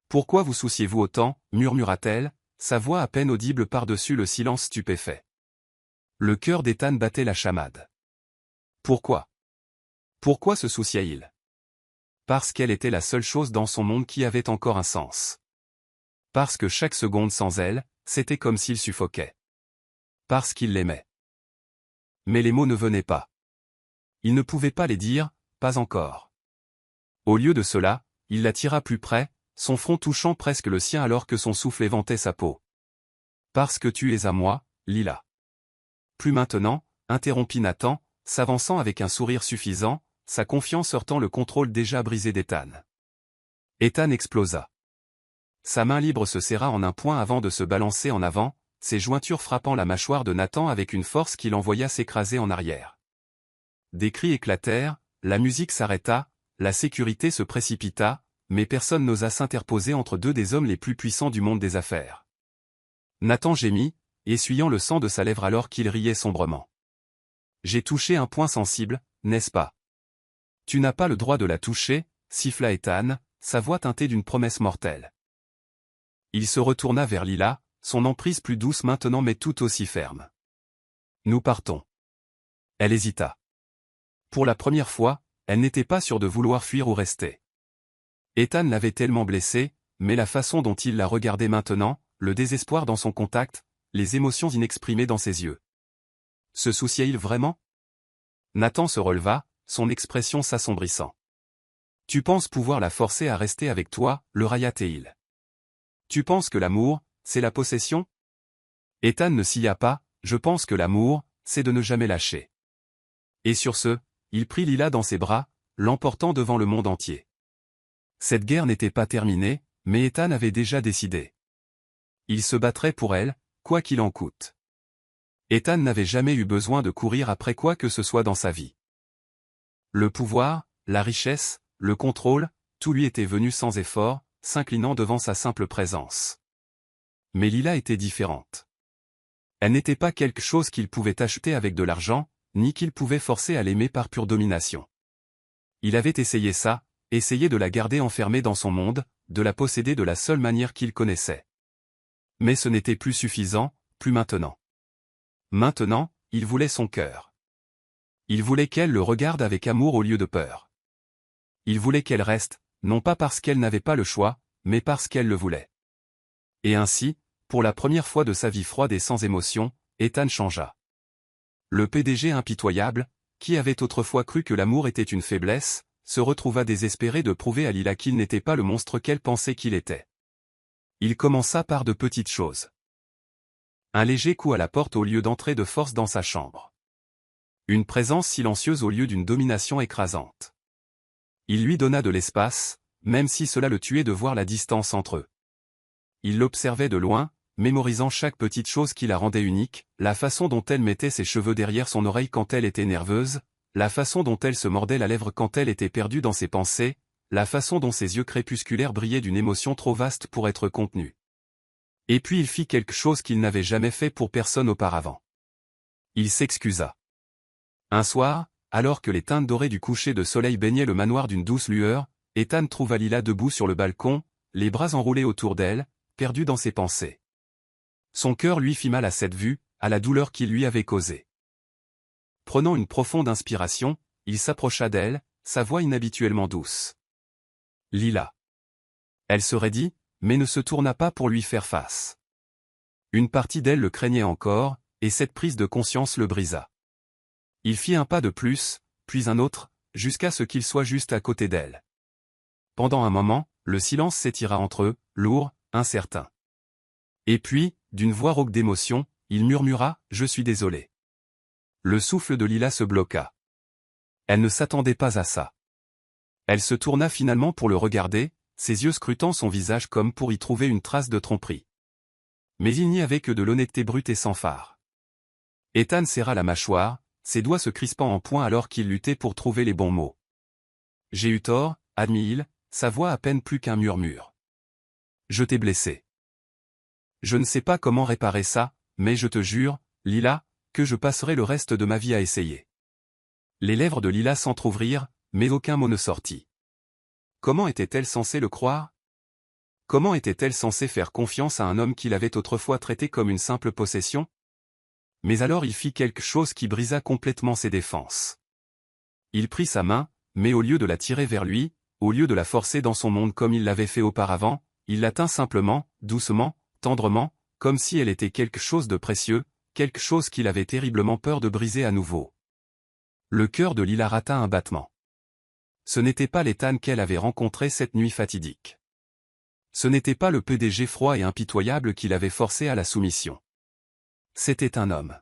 Pourquoi vous souciez-vous autant » murmura-t-elle, sa voix à peine audible par-dessus le silence stupéfait. Le cœur d'Ethan battait la chamade. Pourquoi ? Pourquoi se souciait-il ? Parce qu'elle était la seule chose dans son monde qui avait encore un sens. Parce que chaque seconde sans elle, c'était comme s'il suffoquait. Parce qu'il l'aimait. Mais les mots ne venaient pas. Il ne pouvait pas les dire, pas encore. Au lieu de cela, il la tira plus près, son front touchant presque le sien alors que son souffle éventait sa peau. Parce que tu es à moi, Lila. Plus maintenant, interrompit Nathan, s'avançant avec un sourire suffisant, sa confiance heurtant le contrôle déjà brisé d'Ethan. Ethan explosa. Sa main libre se serra en un point avant de se balancer en avant, ses jointures frappant la mâchoire de Nathan avec une force qui l'envoya s'écraser en arrière. Des cris éclatèrent, la musique s'arrêta, la sécurité se précipita, mais personne n'osa s'interposer entre deux des hommes les plus puissants du monde des affaires. Nathan gémit, essuyant le sang de sa lèvre alors qu'il riait sombrement. « J'ai touché un point sensible, n'est-ce pas? » « Tu n'as pas le droit de la toucher, » siffla Ethan, sa voix teintée d'une promesse mortelle. Il se retourna vers Lila, son emprise plus douce maintenant mais tout aussi ferme. « Nous partons. » Elle hésita. Pour la première fois, elle n'était pas sûre de vouloir fuir ou rester. Ethan l'avait tellement blessée, mais la façon dont il la regardait maintenant, le désespoir dans son contact, les émotions inexprimées dans ses yeux. Se souciait-il vraiment? Nathan se releva, son expression s'assombrissant. « Tu penses pouvoir la forcer à rester avec toi, le raillait-il. Tu penses que l'amour, c'est la possession? » Ethan ne sia pas, « Je pense que l'amour, c'est de ne jamais lâcher. » Et sur ce, il prit Lila dans ses bras, l'emportant devant le monde entier. Cette guerre n'était pas terminée, mais Ethan avait déjà décidé. Il se battrait pour elle, quoi qu'il en coûte. Ethan n'avait jamais eu besoin de courir après quoi que ce soit dans sa vie. Le pouvoir, la richesse, le contrôle, tout lui était venu sans effort, s'inclinant devant sa simple présence. Mais Lila était différente. Elle n'était pas quelque chose qu'il pouvait acheter avec de l'argent, ni qu'il pouvait forcer à l'aimer par pure domination. Il avait essayé ça, essayé de la garder enfermée dans son monde, de la posséder de la seule manière qu'il connaissait. Mais ce n'était plus suffisant, plus maintenant. Maintenant, il voulait son cœur. Il voulait qu'elle le regarde avec amour au lieu de peur. Il voulait qu'elle reste, non pas parce qu'elle n'avait pas le choix, mais parce qu'elle le voulait. Et ainsi, pour la première fois de sa vie froide et sans émotion, Ethan changea. Le PDG impitoyable, qui avait autrefois cru que l'amour était une faiblesse, se retrouva désespéré de prouver à Lila qu'il n'était pas le monstre qu'elle pensait qu'il était. Il commença par de petites choses. Un léger coup à la porte au lieu d'entrer de force dans sa chambre. Une présence silencieuse au lieu d'une domination écrasante. Il lui donna de l'espace, même si cela le tuait de voir la distance entre eux. Il l'observait de loin, mémorisant chaque petite chose qui la rendait unique, la façon dont elle mettait ses cheveux derrière son oreille quand elle était nerveuse, la façon dont elle se mordait la lèvre quand elle était perdue dans ses pensées, la façon dont ses yeux crépusculaires brillaient d'une émotion trop vaste pour être contenue. Et puis il fit quelque chose qu'il n'avait jamais fait pour personne auparavant. Il s'excusa. Un soir, alors que les teintes dorées du coucher de soleil baignaient le manoir d'une douce lueur, Ethan trouva Lila debout sur le balcon, les bras enroulés autour d'elle, perdu dans ses pensées. Son cœur lui fit mal à cette vue, à la douleur qu'il lui avait causée. Prenant une profonde inspiration, il s'approcha d'elle, sa voix inhabituellement douce. « Lila. » Elle se raidit, mais ne se tourna pas pour lui faire face. Une partie d'elle le craignait encore, et cette prise de conscience le brisa. Il fit un pas de plus, puis un autre, jusqu'à ce qu'il soit juste à côté d'elle. Pendant un moment, le silence s'étira entre eux, lourd, incertain. Et puis, d'une voix rauque d'émotion, il murmura « Je suis désolé ». Le souffle de Lila se bloqua. Elle ne s'attendait pas à ça. Elle se tourna finalement pour le regarder, ses yeux scrutant son visage comme pour y trouver une trace de tromperie. Mais il n'y avait que de l'honnêteté brute et sans phare. Ethan serra la mâchoire, ses doigts se crispant en poing alors qu'il luttait pour trouver les bons mots. « J'ai eu tort, » admit-il, sa voix à peine plus qu'un murmure. « Je t'ai blessé. Je ne sais pas comment réparer ça, mais je te jure, Lila, que je passerai le reste de ma vie à essayer. » Les lèvres de Lila s'entr'ouvrirent, mais aucun mot ne sortit. Comment était-elle censée le croire? Comment était-elle censée faire confiance à un homme qu'il avait autrefois traité comme une simple possession? Mais alors il fit quelque chose qui brisa complètement ses défenses. Il prit sa main, mais au lieu de la tirer vers lui, au lieu de la forcer dans son monde comme il l'avait fait auparavant, il la tint simplement, doucement, tendrement, comme si elle était quelque chose de précieux, quelque chose qu'il avait terriblement peur de briser à nouveau. Le cœur de Lila rata un battement. Ce n'était pas l'Ethan qu'elle avait rencontré cette nuit fatidique. Ce n'était pas le PDG froid et impitoyable qui l'avait forcé à la soumission. C'était un homme.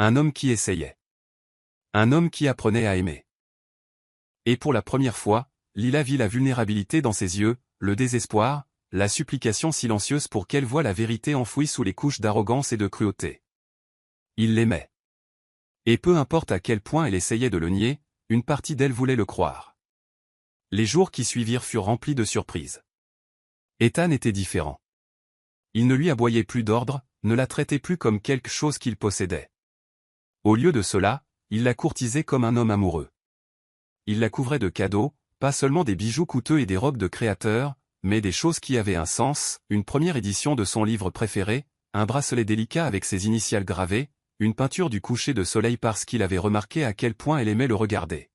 Un homme qui essayait. Un homme qui apprenait à aimer. Et pour la première fois, Lila vit la vulnérabilité dans ses yeux, le désespoir, la supplication silencieuse pour qu'elle voie la vérité enfouie sous les couches d'arrogance et de cruauté. Il l'aimait. Et peu importe à quel point elle essayait de le nier, une partie d'elle voulait le croire. Les jours qui suivirent furent remplis de surprises. Ethan était différent. Il ne lui aboyait plus d'ordre, ne la traitait plus comme quelque chose qu'il possédait. Au lieu de cela, il la courtisait comme un homme amoureux. Il la couvrait de cadeaux, pas seulement des bijoux coûteux et des robes de créateur, mais des choses qui avaient un sens, une première édition de son livre préféré, un bracelet délicat avec ses initiales gravées, une peinture du coucher de soleil parce qu'il avait remarqué à quel point elle aimait le regarder.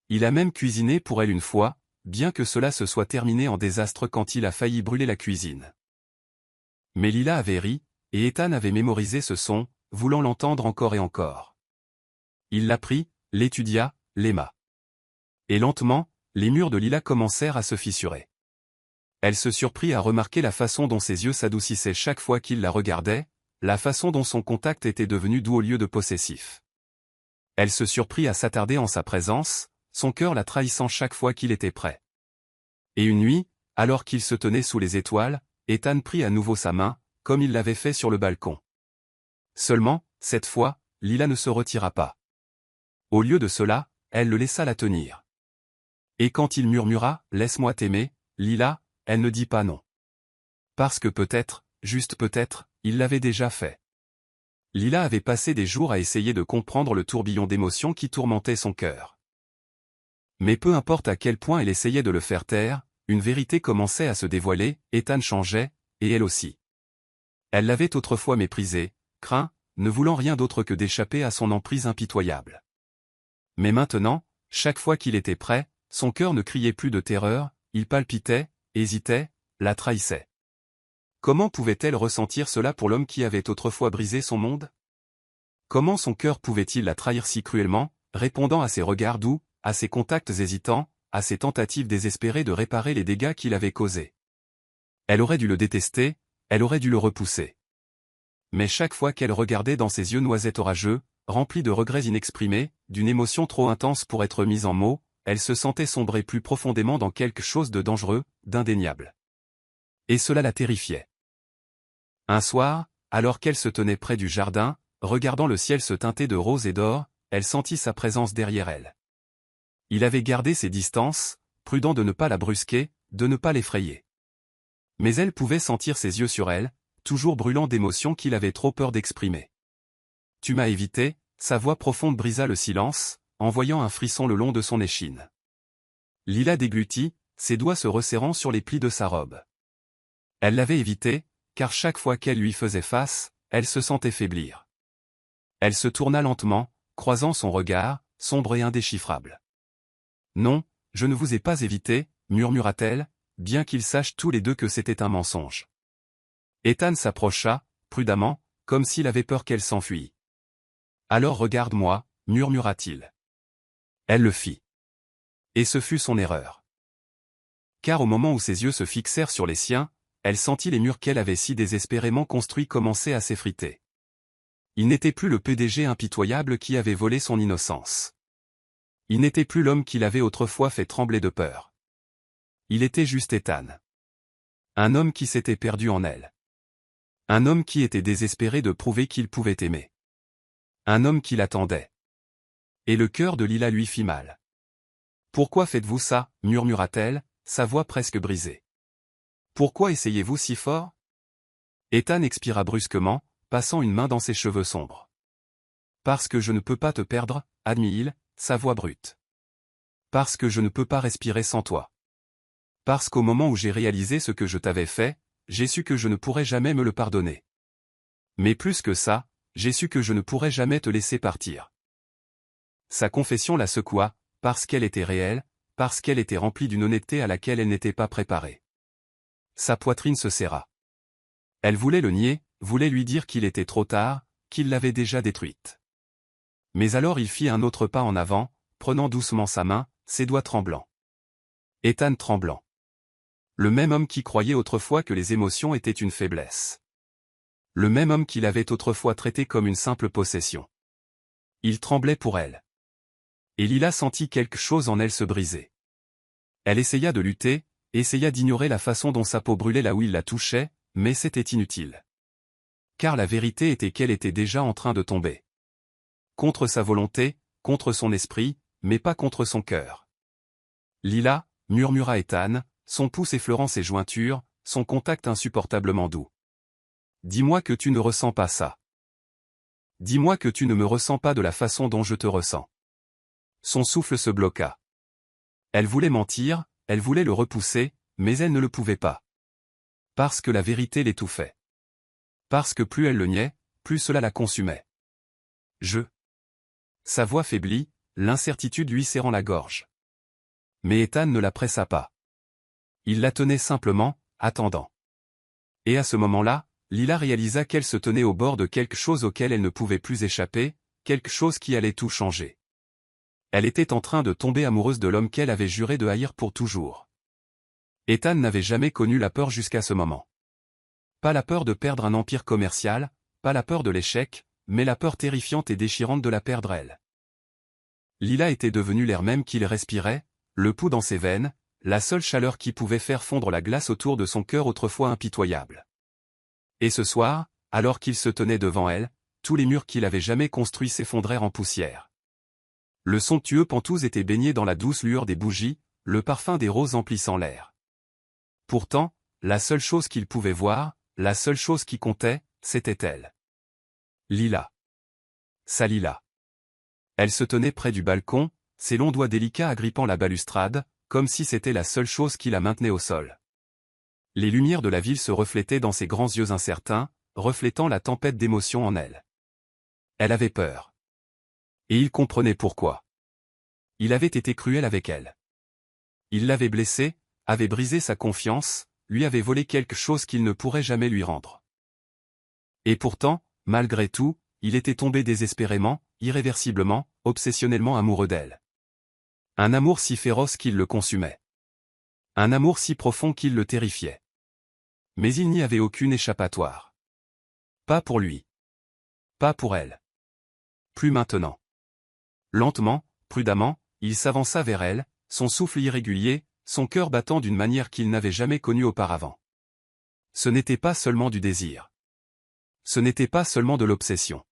Il a même cuisiné pour elle une fois, bien que cela se soit terminé en désastre quand il a failli brûler la cuisine. Mais Lila avait ri, et Ethan avait mémorisé ce son, voulant l'entendre encore et encore. Il l'apprit, l'étudia, l'aima. Et lentement, les murs de Lila commencèrent à se fissurer. Elle se surprit à remarquer la façon dont ses yeux s'adoucissaient chaque fois qu'il la regardait, la façon dont son contact était devenu doux au lieu de possessif. Elle se surprit à s'attarder en sa présence, son cœur la trahissant chaque fois qu'il était prêt. Et une nuit, alors qu'il se tenait sous les étoiles, Ethan prit à nouveau sa main, comme il l'avait fait sur le balcon. Seulement, cette fois, Lila ne se retira pas. Au lieu de cela, elle le laissa la tenir. Et quand il murmura « Laisse-moi t'aimer, Lila », elle ne dit pas non. Parce que peut-être, juste peut-être, il l'avait déjà fait. Lila avait passé des jours à essayer de comprendre le tourbillon d'émotions qui tourmentait son cœur. Mais peu importe à quel point elle essayait de le faire taire, une vérité commençait à se dévoiler, Ethan changeait, et elle aussi. Elle l'avait autrefois méprisé, craint, ne voulant rien d'autre que d'échapper à son emprise impitoyable. Mais maintenant, chaque fois qu'il était prêt, son cœur ne criait plus de terreur, il palpitait, hésitait, la trahissait. Comment pouvait-elle ressentir cela pour l'homme qui avait autrefois brisé son monde? Comment son cœur pouvait-il la trahir si cruellement, répondant à ses regards doux, à ses contacts hésitants, à ses tentatives désespérées de réparer les dégâts qu'il avait causés? Elle aurait dû le détester, elle aurait dû le repousser. Mais chaque fois qu'elle regardait dans ses yeux noisettes orageux, remplis de regrets inexprimés, d'une émotion trop intense pour être mise en mots, elle se sentait sombrer plus profondément dans quelque chose de dangereux, d'indéniable. Et cela la terrifiait. Un soir, alors qu'elle se tenait près du jardin, regardant le ciel se teinter de rose et d'or, elle sentit sa présence derrière elle. Il avait gardé ses distances, prudent de ne pas la brusquer, de ne pas l'effrayer. Mais elle pouvait sentir ses yeux sur elle, toujours brûlants d'émotions qu'il avait trop peur d'exprimer. « Tu m'as évité », sa voix profonde brisa le silence, envoyant un frisson le long de son échine. Lila déglutit, ses doigts se resserrant sur les plis de sa robe. Elle l'avait évité, car chaque fois qu'elle lui faisait face, elle se sentait faiblir. Elle se tourna lentement, croisant son regard, sombre et indéchiffrable. « Non, je ne vous ai pas évité », murmura-t-elle, bien qu'ils sachent tous les deux que c'était un mensonge. Ethan s'approcha, prudemment, comme s'il avait peur qu'elle s'enfuît. « Alors regarde-moi », murmura-t-il. Elle le fit. Et ce fut son erreur. Car au moment où ses yeux se fixèrent sur les siens, elle sentit les murs qu'elle avait si désespérément construits commencer à s'effriter. Il n'était plus le PDG impitoyable qui avait volé son innocence. Il n'était plus l'homme qui l'avait autrefois fait trembler de peur. Il était juste Ethan. Un homme qui s'était perdu en elle. Un homme qui était désespéré de prouver qu'il pouvait aimer. Un homme qui l'attendait. Et le cœur de Lila lui fit mal. « Pourquoi faites-vous ça » murmura-t-elle, sa voix presque brisée. « Pourquoi essayez-vous si fort » Ethan expira brusquement, passant une main dans ses cheveux sombres. « Parce que je ne peux pas te perdre, » admit-il, sa voix brute. « Parce que je ne peux pas respirer sans toi. Parce qu'au moment où j'ai réalisé ce que je t'avais fait, j'ai su que je ne pourrais jamais me le pardonner. Mais plus que ça, j'ai su que je ne pourrais jamais te laisser partir. » Sa confession la secoua, parce qu'elle était réelle, parce qu'elle était remplie d'une honnêteté à laquelle elle n'était pas préparée. Sa poitrine se serra. Elle voulait le nier, voulait lui dire qu'il était trop tard, qu'il l'avait déjà détruite. Mais alors il fit un autre pas en avant, prenant doucement sa main, ses doigts tremblants. Ethan tremblant. Le même homme qui croyait autrefois que les émotions étaient une faiblesse. Le même homme qui l'avait autrefois traité comme une simple possession. Il tremblait pour elle. Et Lila sentit quelque chose en elle se briser. Elle essaya de lutter, essaya d'ignorer la façon dont sa peau brûlait là où il la touchait, mais c'était inutile. Car la vérité était qu'elle était déjà en train de tomber. Contre sa volonté, contre son esprit, mais pas contre son cœur. Lila, murmura Ethan, son pouce effleurant ses jointures, son contact insupportablement doux. Dis-moi que tu ne ressens pas ça. Dis-moi que tu ne me ressens pas de la façon dont je te ressens. Son souffle se bloqua. Elle voulait mentir, elle voulait le repousser, mais elle ne le pouvait pas. Parce que la vérité l'étouffait. Parce que plus elle le niait, plus cela la consumait. Sa voix faiblit, l'incertitude lui serrant la gorge. Mais Ethan ne la pressa pas. Il la tenait simplement, attendant. Et à ce moment-là, Lila réalisa qu'elle se tenait au bord de quelque chose auquel elle ne pouvait plus échapper, quelque chose qui allait tout changer. Elle était en train de tomber amoureuse de l'homme qu'elle avait juré de haïr pour toujours. Ethan n'avait jamais connu la peur jusqu'à ce moment. Pas la peur de perdre un empire commercial, pas la peur de l'échec, mais la peur terrifiante et déchirante de la perdre elle. Lila était devenue l'air même qu'il respirait, le pouls dans ses veines, la seule chaleur qui pouvait faire fondre la glace autour de son cœur autrefois impitoyable. Et ce soir, alors qu'il se tenait devant elle, tous les murs qu'il avait jamais construits s'effondrèrent en poussière. Le somptueux Penthouse était baigné dans la douce lueur des bougies, le parfum des roses emplissant l'air. Pourtant, la seule chose qu'il pouvait voir, la seule chose qui comptait, c'était elle. Lila. Sa Lila. Elle se tenait près du balcon, ses longs doigts délicats agrippant la balustrade, comme si c'était la seule chose qui la maintenait au sol. Les lumières de la ville se reflétaient dans ses grands yeux incertains, reflétant la tempête d'émotions en elle. Elle avait peur. Et il comprenait pourquoi. Il avait été cruel avec elle. Il l'avait blessée, avait brisé sa confiance, lui avait volé quelque chose qu'il ne pourrait jamais lui rendre. Et pourtant, malgré tout, il était tombé désespérément, irréversiblement, obsessionnellement amoureux d'elle. Un amour si féroce qu'il le consumait. Un amour si profond qu'il le terrifiait. Mais il n'y avait aucune échappatoire. Pas pour lui. Pas pour elle. Plus maintenant. Lentement, prudemment, il s'avança vers elle, son souffle irrégulier, son cœur battant d'une manière qu'il n'avait jamais connue auparavant. Ce n'était pas seulement du désir. Ce n'était pas seulement de l'obsession.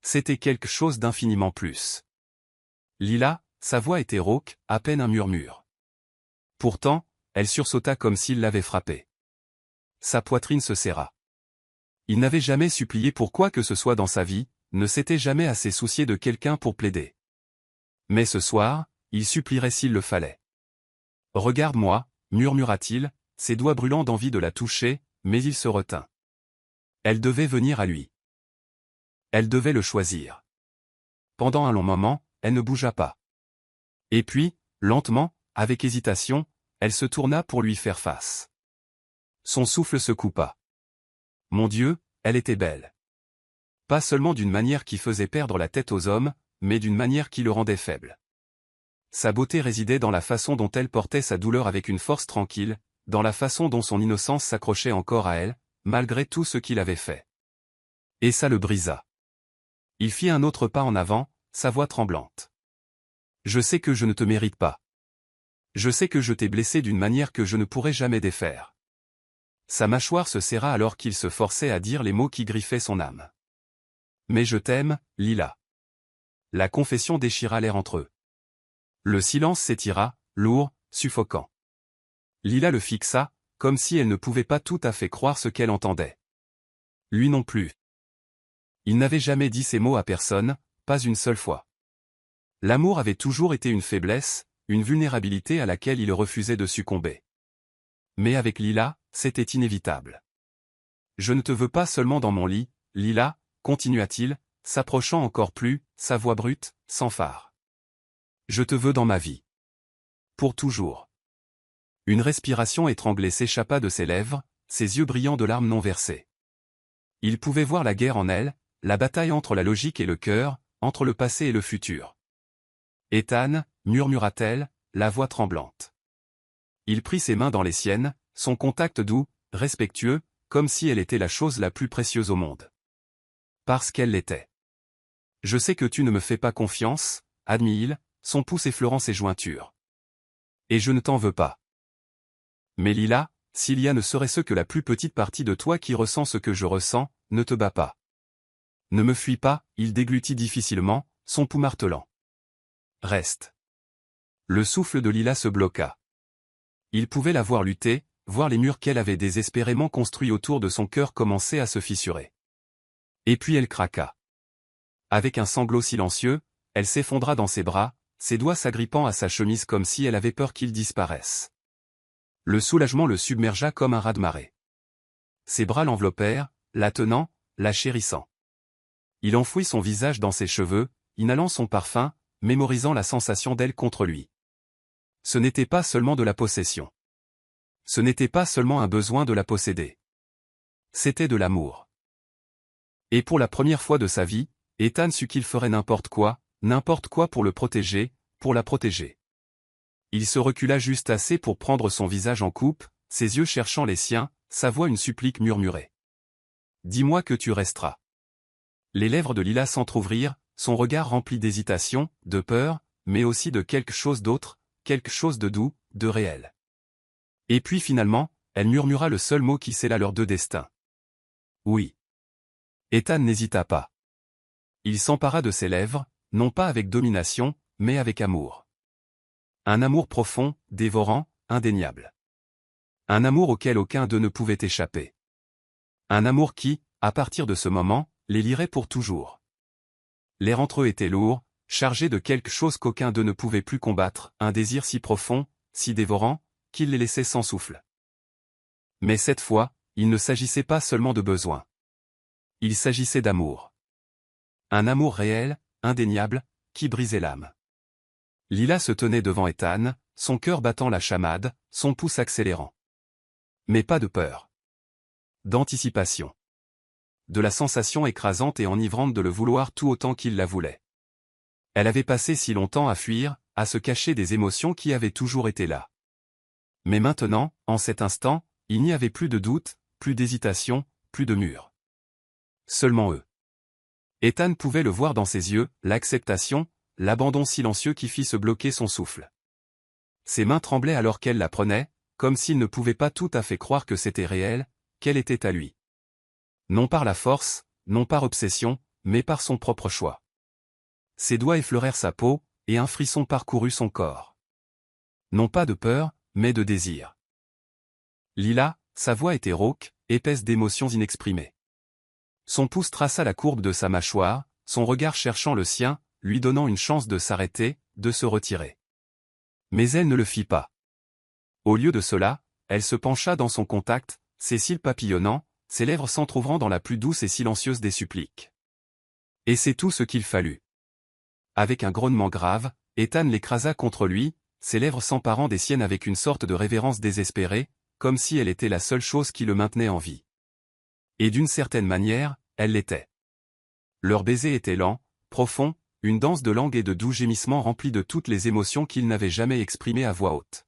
C'était quelque chose d'infiniment plus. Lila, sa voix était rauque, à peine un murmure. Pourtant, elle sursauta comme s'il l'avait frappée. Sa poitrine se serra. Il n'avait jamais supplié pour quoi que ce soit dans sa vie, ne s'était jamais assez soucié de quelqu'un pour plaider. Mais ce soir, il supplierait s'il le fallait. « Regarde-moi » murmura-t-il, ses doigts brûlant d'envie de la toucher, mais il se retint. Elle devait venir à lui. Elle devait le choisir. Pendant un long moment, elle ne bougea pas. Et puis, lentement, avec hésitation, elle se tourna pour lui faire face. Son souffle se coupa. Mon Dieu, elle était belle. Pas seulement d'une manière qui faisait perdre la tête aux hommes, mais d'une manière qui le rendait faible. Sa beauté résidait dans la façon dont elle portait sa douleur avec une force tranquille, dans la façon dont son innocence s'accrochait encore à elle, malgré tout ce qu'il avait fait. Et ça le brisa. Il fit un autre pas en avant, sa voix tremblante. Je sais que je ne te mérite pas. Je sais que je t'ai blessé d'une manière que je ne pourrai jamais défaire. Sa mâchoire se serra alors qu'il se forçait à dire les mots qui griffaient son âme. Mais je t'aime, Lila. La confession déchira l'air entre eux. Le silence s'étira, lourd, suffocant. Lila le fixa, comme si elle ne pouvait pas tout à fait croire ce qu'elle entendait. Lui non plus. Il n'avait jamais dit ces mots à personne, pas une seule fois. L'amour avait toujours été une faiblesse, une vulnérabilité à laquelle il refusait de succomber. Mais avec Lila, c'était inévitable. Je ne te veux pas seulement dans mon lit, Lila, continua-t-il, s'approchant encore plus, sa voix brute, sans phare. Je te veux dans ma vie. Pour toujours. Une respiration étranglée s'échappa de ses lèvres, ses yeux brillants de larmes non versées. Il pouvait voir la guerre en elle, la bataille entre la logique et le cœur, entre le passé et le futur. Ethan, murmura-t-elle, la voix tremblante. Il prit ses mains dans les siennes, son contact doux, respectueux, comme si elle était la chose la plus précieuse au monde. Parce qu'elle l'était. Je sais que tu ne me fais pas confiance, admit-il, son pouce effleurant ses jointures. Et je ne t'en veux pas. Mais Lila, s'il y a ne serait-ce que la plus petite partie de toi qui ressent ce que je ressens, ne te bats pas. Ne me fuis pas, il déglutit difficilement, son pouls martelant. Reste. Le souffle de Lila se bloqua. Il pouvait la voir lutter, voir les murs qu'elle avait désespérément construits autour de son cœur commencer à se fissurer. Et puis elle craqua. Avec un sanglot silencieux, elle s'effondra dans ses bras, ses doigts s'agrippant à sa chemise comme si elle avait peur qu'il disparaisse. Le soulagement le submergea comme un raz-de-marée. Ses bras l'enveloppèrent, la tenant, la chérissant. Il enfouit son visage dans ses cheveux, inhalant son parfum, mémorisant la sensation d'elle contre lui. Ce n'était pas seulement de la possession. Ce n'était pas seulement un besoin de la posséder. C'était de l'amour. Et pour la première fois de sa vie, Ethan sut qu'il ferait n'importe quoi pour le protéger, pour la protéger. Il se recula juste assez pour prendre son visage en coupe, ses yeux cherchant les siens, sa voix une supplique murmurée. « Dis-moi que tu resteras. » Les lèvres de Lila s'entr'ouvrirent, son regard rempli d'hésitation, de peur, mais aussi de quelque chose d'autre, quelque chose de doux, de réel. Et puis finalement, elle murmura le seul mot qui scella leurs deux destins. « Oui. » Ethan n'hésita pas. Il s'empara de ses lèvres, non pas avec domination, mais avec amour. Un amour profond, dévorant, indéniable. Un amour auquel aucun d'eux ne pouvait échapper. Un amour qui, à partir de ce moment, les lierait pour toujours. L'air entre eux était lourd, chargé de quelque chose qu'aucun d'eux ne pouvait plus combattre, un désir si profond, si dévorant, qu'il les laissait sans souffle. Mais cette fois, il ne s'agissait pas seulement de besoin. Il s'agissait d'amour. Un amour réel, indéniable, qui brisait l'âme. Lila se tenait devant Ethan, son cœur battant la chamade, son pouce accélérant. Mais pas de peur. D'anticipation. De la sensation écrasante et enivrante de le vouloir tout autant qu'il la voulait. Elle avait passé si longtemps à fuir, à se cacher des émotions qui avaient toujours été là. Mais maintenant, en cet instant, il n'y avait plus de doute, plus d'hésitation, plus de mur. Seulement eux. Ethan pouvait le voir dans ses yeux, l'acceptation, l'abandon silencieux qui fit se bloquer son souffle. Ses mains tremblaient alors qu'elle la prenait, comme s'il ne pouvait pas tout à fait croire que c'était réel, qu'elle était à lui. Non par la force, non par obsession, mais par son propre choix. Ses doigts effleurèrent sa peau, et un frisson parcourut son corps. Non pas de peur, mais de désir. Lila, sa voix était rauque, épaisse d'émotions inexprimées. Son pouce traça la courbe de sa mâchoire, son regard cherchant le sien, lui donnant une chance de s'arrêter, de se retirer. Mais elle ne le fit pas. Au lieu de cela, elle se pencha dans son contact, ses cils papillonnant, ses lèvres s'entr'ouvrant dans la plus douce et silencieuse des suppliques. Et c'est tout ce qu'il fallut. Avec un grognement grave, Ethan l'écrasa contre lui, ses lèvres s'emparant des siennes avec une sorte de révérence désespérée, comme si elle était la seule chose qui le maintenait en vie. Et d'une certaine manière, elle l'était. Leur baiser était lent, profond, une danse de langue et de doux gémissements remplis de toutes les émotions qu'il n'avait jamais exprimées à voix haute.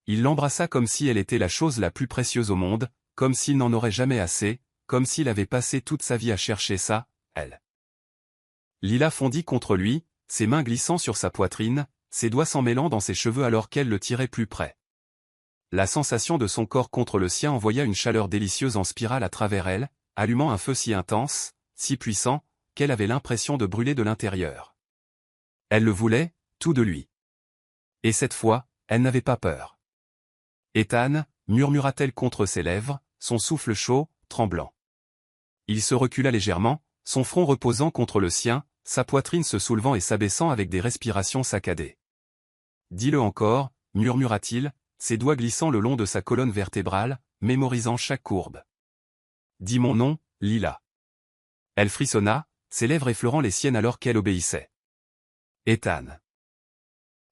Il l'embrassa comme si elle était la chose la plus précieuse au monde, comme s'il n'en aurait jamais assez, comme s'il avait passé toute sa vie à chercher ça, elle. Lila fondit contre lui, ses mains glissant sur sa poitrine, ses doigts s'en mêlant dans ses cheveux alors qu'elle le tirait plus près. La sensation de son corps contre le sien envoya une chaleur délicieuse en spirale à travers elle, allumant un feu si intense, si puissant, qu'elle avait l'impression de brûler de l'intérieur. Elle le voulait, tout de lui. Et cette fois, elle n'avait pas peur. Ethan, murmura-t-elle contre ses lèvres, son souffle chaud, tremblant. Il se recula légèrement, son front reposant contre le sien, sa poitrine se soulevant et s'abaissant avec des respirations saccadées. « Dis-le encore » murmura-t-il, ses doigts glissant le long de sa colonne vertébrale, mémorisant chaque courbe. « Dis mon nom, Lila. » Elle frissonna, ses lèvres effleurant les siennes alors qu'elle obéissait. « Ethan. »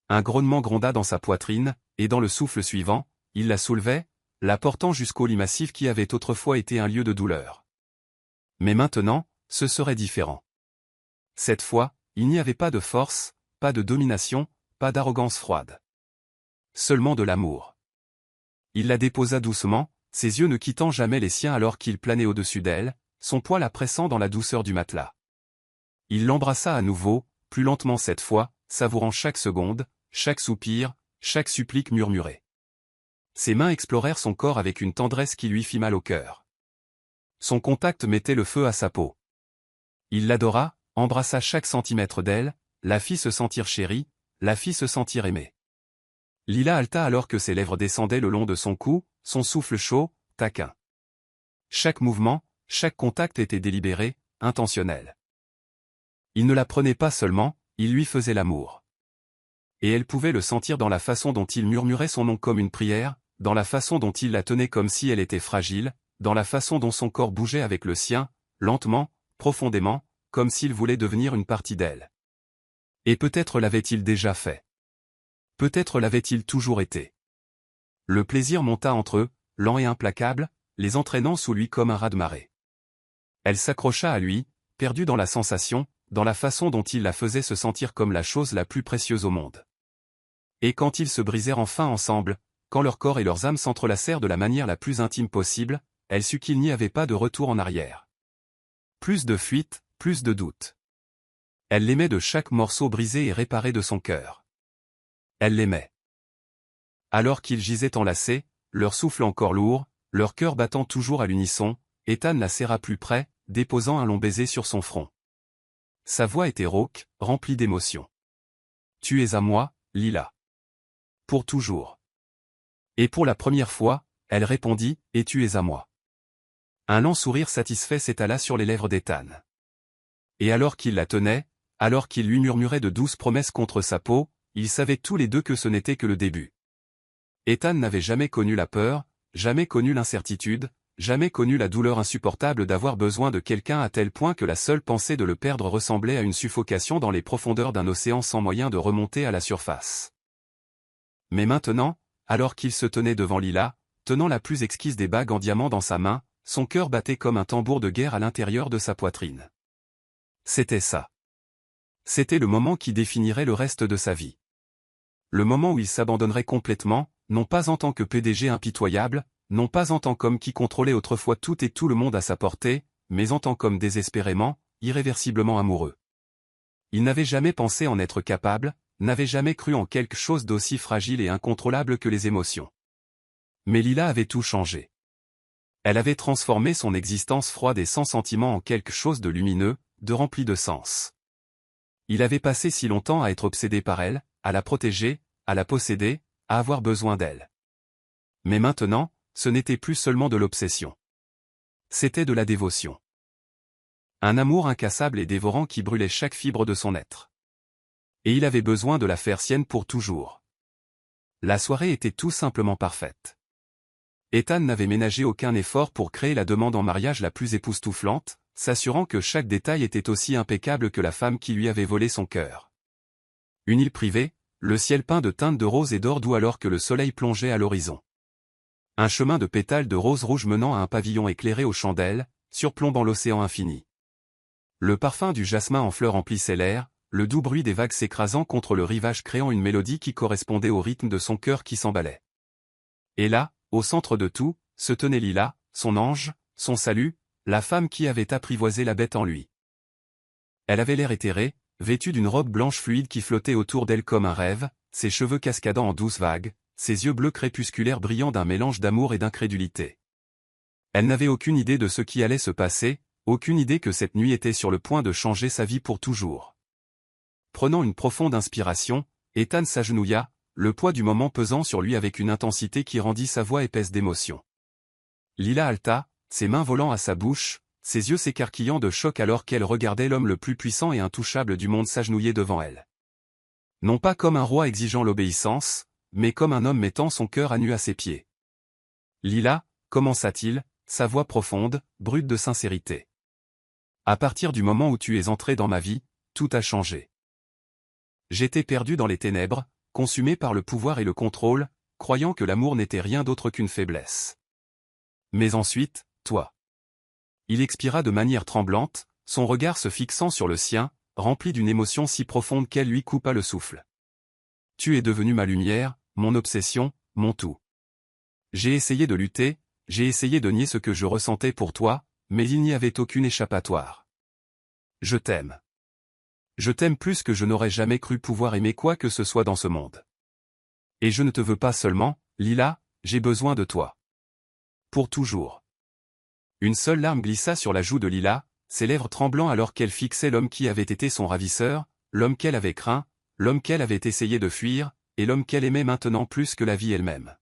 Un grognement gronda dans sa poitrine, et dans le souffle suivant, il la soulevait, la portant jusqu'au lit massif qui avait autrefois été un lieu de douleur. Mais maintenant, ce serait différent. Cette fois, il n'y avait pas de force, pas de domination, pas d'arrogance froide. Seulement de l'amour. Il la déposa doucement, ses yeux ne quittant jamais les siens alors qu'il planait au-dessus d'elle, son poil la pressant dans la douceur du matelas. Il l'embrassa à nouveau, plus lentement cette fois, savourant chaque seconde, chaque soupir, chaque supplique murmurée. Ses mains explorèrent son corps avec une tendresse qui lui fit mal au cœur. Son contact mettait le feu à sa peau. Il l'adora, embrassa chaque centimètre d'elle, la fit se sentir chérie, la fit se sentir aimée. Lila haleta alors que ses lèvres descendaient le long de son cou, son souffle chaud, taquin. Chaque mouvement, chaque contact était délibéré, intentionnel. Il ne la prenait pas seulement, il lui faisait l'amour. Et elle pouvait le sentir dans la façon dont il murmurait son nom comme une prière, dans la façon dont il la tenait comme si elle était fragile, dans la façon dont son corps bougeait avec le sien, lentement, profondément, comme s'il voulait devenir une partie d'elle. Et peut-être l'avait-il déjà fait. Peut-être l'avait-il toujours été. Le plaisir monta entre eux, lent et implacable, les entraînant sous lui comme un raz-de-marée. Elle s'accrocha à lui, perdue dans la sensation, dans la façon dont il la faisait se sentir comme la chose la plus précieuse au monde. Et quand ils se brisèrent enfin ensemble, quand leurs corps et leurs âmes s'entrelacèrent de la manière la plus intime possible, elle sut qu'il n'y avait pas de retour en arrière. Plus de fuite, plus de doute. Elle l'aimait de chaque morceau brisé et réparé de son cœur. Elle l'aimait. Alors qu'ils gisaient enlacés, leur souffle encore lourd, leur cœur battant toujours à l'unisson, Ethan la serra plus près, déposant un long baiser sur son front. Sa voix était rauque, remplie d'émotion. « Tu es à moi, Lila. Pour toujours. » Et pour la première fois, elle répondit, « Et tu es à moi. » Un lent sourire satisfait s'étala sur les lèvres d'Ethan. Et alors qu'il la tenait, alors qu'il lui murmurait de douces promesses contre sa peau, ils savaient tous les deux que ce n'était que le début. Ethan n'avait jamais connu la peur, jamais connu l'incertitude, jamais connu la douleur insupportable d'avoir besoin de quelqu'un à tel point que la seule pensée de le perdre ressemblait à une suffocation dans les profondeurs d'un océan sans moyen de remonter à la surface. Mais maintenant, alors qu'il se tenait devant Lila, tenant la plus exquise des bagues en diamant dans sa main, son cœur battait comme un tambour de guerre à l'intérieur de sa poitrine. C'était ça. C'était le moment qui définirait le reste de sa vie. Le moment où il s'abandonnerait complètement, non pas en tant que PDG impitoyable, non pas en tant qu'homme qui contrôlait autrefois tout et tout le monde à sa portée, mais en tant qu'homme désespérément, irréversiblement amoureux. Il n'avait jamais pensé en être capable, n'avait jamais cru en quelque chose d'aussi fragile et incontrôlable que les émotions. Mais Lila avait tout changé. Elle avait transformé son existence froide et sans sentiment en quelque chose de lumineux, de rempli de sens. Il avait passé si longtemps à être obsédé par elle, à la protéger, à la posséder, à avoir besoin d'elle. Mais maintenant, ce n'était plus seulement de l'obsession. C'était de la dévotion. Un amour incassable et dévorant qui brûlait chaque fibre de son être. Et il avait besoin de la faire sienne pour toujours. La soirée était tout simplement parfaite. Ethan n'avait ménagé aucun effort pour créer la demande en mariage la plus époustouflante, s'assurant que chaque détail était aussi impeccable que la femme qui lui avait volé son cœur. Une île privée, le ciel peint de teintes de rose et d'or doux alors que le soleil plongeait à l'horizon. Un chemin de pétales de rose rouge menant à un pavillon éclairé aux chandelles, surplombant l'océan infini. Le parfum du jasmin en fleurs emplissait l'air, le doux bruit des vagues s'écrasant contre le rivage créant une mélodie qui correspondait au rythme de son cœur qui s'emballait. Et là, au centre de tout, se tenait Lila, son ange, son salut, la femme qui avait apprivoisé la bête en lui. Elle avait l'air éthérée, vêtue d'une robe blanche fluide qui flottait autour d'elle comme un rêve, ses cheveux cascadant en douces vagues, ses yeux bleus crépusculaires brillant d'un mélange d'amour et d'incrédulité. Elle n'avait aucune idée de ce qui allait se passer, aucune idée que cette nuit était sur le point de changer sa vie pour toujours. Prenant une profonde inspiration, Ethan s'agenouilla, le poids du moment pesant sur lui avec une intensité qui rendit sa voix épaisse d'émotion. Lila haleta, ses mains volant à sa bouche, ses yeux s'écarquillant de choc alors qu'elle regardait l'homme le plus puissant et intouchable du monde s'agenouiller devant elle. Non pas comme un roi exigeant l'obéissance, mais comme un homme mettant son cœur à nu à ses pieds. « Lila » commença-t-il, sa voix profonde, brute de sincérité. « À partir du moment où tu es entrée dans ma vie, tout a changé. J'étais perdu dans les ténèbres, consumé par le pouvoir et le contrôle, croyant que l'amour n'était rien d'autre qu'une faiblesse. Mais ensuite, toi. » Il expira de manière tremblante, son regard se fixant sur le sien, rempli d'une émotion si profonde qu'elle lui coupa le souffle. « Tu es devenu ma lumière, mon obsession, mon tout. J'ai essayé de lutter, j'ai essayé de nier ce que je ressentais pour toi, mais il n'y avait aucune échappatoire. Je t'aime. Je t'aime plus que je n'aurais jamais cru pouvoir aimer quoi que ce soit dans ce monde. Et je ne te veux pas seulement, Lila, j'ai besoin de toi. Pour toujours. Une seule larme glissa sur la joue de Lila, ses lèvres tremblant alors qu'elle fixait l'homme qui avait été son ravisseur, l'homme qu'elle avait craint, l'homme qu'elle avait essayé de fuir, et l'homme qu'elle aimait maintenant plus que la vie elle-même.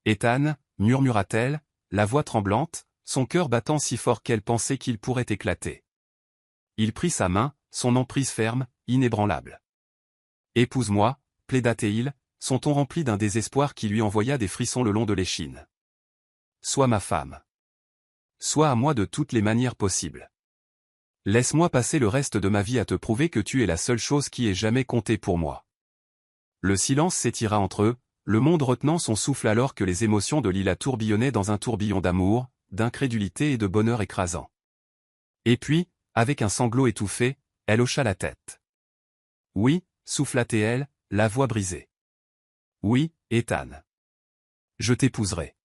Ethan, murmura-t-elle, la voix tremblante, son cœur battant si fort qu'elle pensait qu'il pourrait éclater. Il prit sa main, son emprise ferme, inébranlable. Épouse-moi, plaida-t-il, son ton rempli d'un désespoir qui lui envoya des frissons le long de l'échine. Sois ma femme. Sois à moi de toutes les manières possibles. Laisse-moi passer le reste de ma vie à te prouver que tu es la seule chose qui ait jamais compté pour moi. Le silence s'étira entre eux, le monde retenant son souffle alors que les émotions de Lila tourbillonnaient dans un tourbillon d'amour, d'incrédulité et de bonheur écrasant. Et puis, avec un sanglot étouffé, elle hocha la tête. Oui, souffla-t-elle, la voix brisée. Oui, Ethan. Je t'épouserai.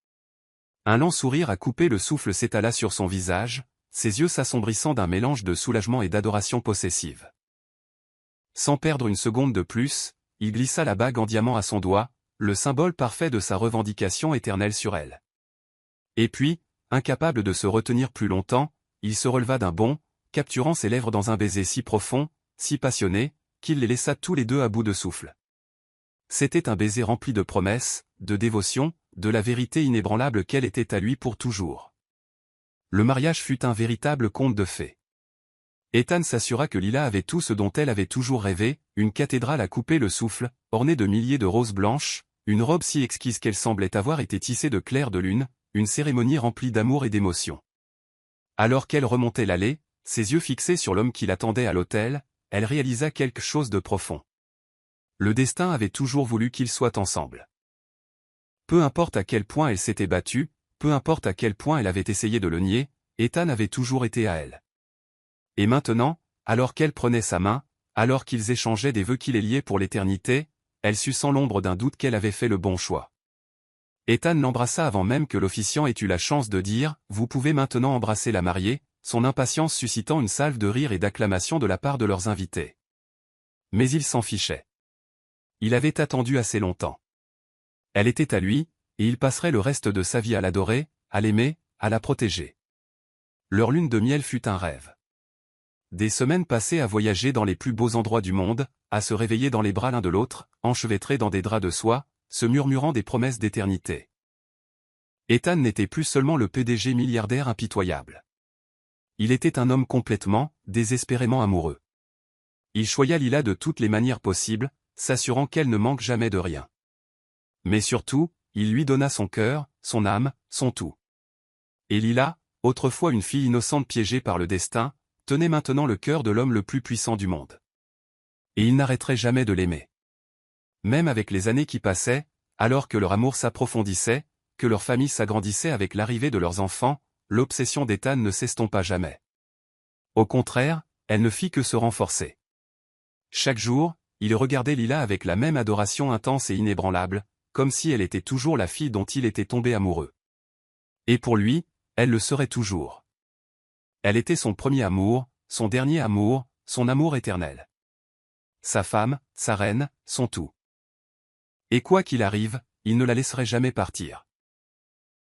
Un lent sourire à couper le souffle s'étala sur son visage, ses yeux s'assombrissant d'un mélange de soulagement et d'adoration possessive. Sans perdre une seconde de plus, il glissa la bague en diamant à son doigt, le symbole parfait de sa revendication éternelle sur elle. Et puis, incapable de se retenir plus longtemps, il se releva d'un bond, capturant ses lèvres dans un baiser si profond, si passionné, qu'il les laissa tous les deux à bout de souffle. C'était un baiser rempli de promesses, de dévotion, de la vérité inébranlable qu'elle était à lui pour toujours. Le mariage fut un véritable conte de fées. Ethan s'assura que Lila avait tout ce dont elle avait toujours rêvé, une cathédrale à couper le souffle, ornée de milliers de roses blanches, une robe si exquise qu'elle semblait avoir été tissée de clairs de lune, une cérémonie remplie d'amour et d'émotion. Alors qu'elle remontait l'allée, ses yeux fixés sur l'homme qui l'attendait à l'hôtel, elle réalisa quelque chose de profond. Le destin avait toujours voulu qu'ils soient ensemble. Peu importe à quel point elle s'était battue, peu importe à quel point elle avait essayé de le nier, Ethan avait toujours été à elle. Et maintenant, alors qu'elle prenait sa main, alors qu'ils échangeaient des vœux qui les liaient pour l'éternité, elle sut sans l'ombre d'un doute qu'elle avait fait le bon choix. Ethan l'embrassa avant même que l'officiant ait eu la chance de dire « Vous pouvez maintenant embrasser la mariée », son impatience suscitant une salve de rire et d'acclamations de la part de leurs invités. Mais il s'en fichait. Il avait attendu assez longtemps. Elle était à lui, et il passerait le reste de sa vie à l'adorer, à l'aimer, à la protéger. Leur lune de miel fut un rêve. Des semaines passées à voyager dans les plus beaux endroits du monde, à se réveiller dans les bras l'un de l'autre, enchevêtrés dans des draps de soie, se murmurant des promesses d'éternité. Ethan n'était plus seulement le PDG milliardaire impitoyable. Il était un homme complètement, désespérément amoureux. Il choya Lila de toutes les manières possibles, s'assurant qu'elle ne manque jamais de rien. Mais surtout, il lui donna son cœur, son âme, son tout. Et Lila, autrefois une fille innocente piégée par le destin, tenait maintenant le cœur de l'homme le plus puissant du monde. Et il n'arrêterait jamais de l'aimer. Même avec les années qui passaient, alors que leur amour s'approfondissait, que leur famille s'agrandissait avec l'arrivée de leurs enfants, l'obsession d'Ethan ne s'estompa jamais. Au contraire, elle ne fit que se renforcer. Chaque jour, il regardait Lila avec la même adoration intense et inébranlable, comme si elle était toujours la fille dont il était tombé amoureux. Et pour lui, elle le serait toujours. Elle était son premier amour, son dernier amour, son amour éternel. Sa femme, sa reine, son tout. Et quoi qu'il arrive, il ne la laisserait jamais partir.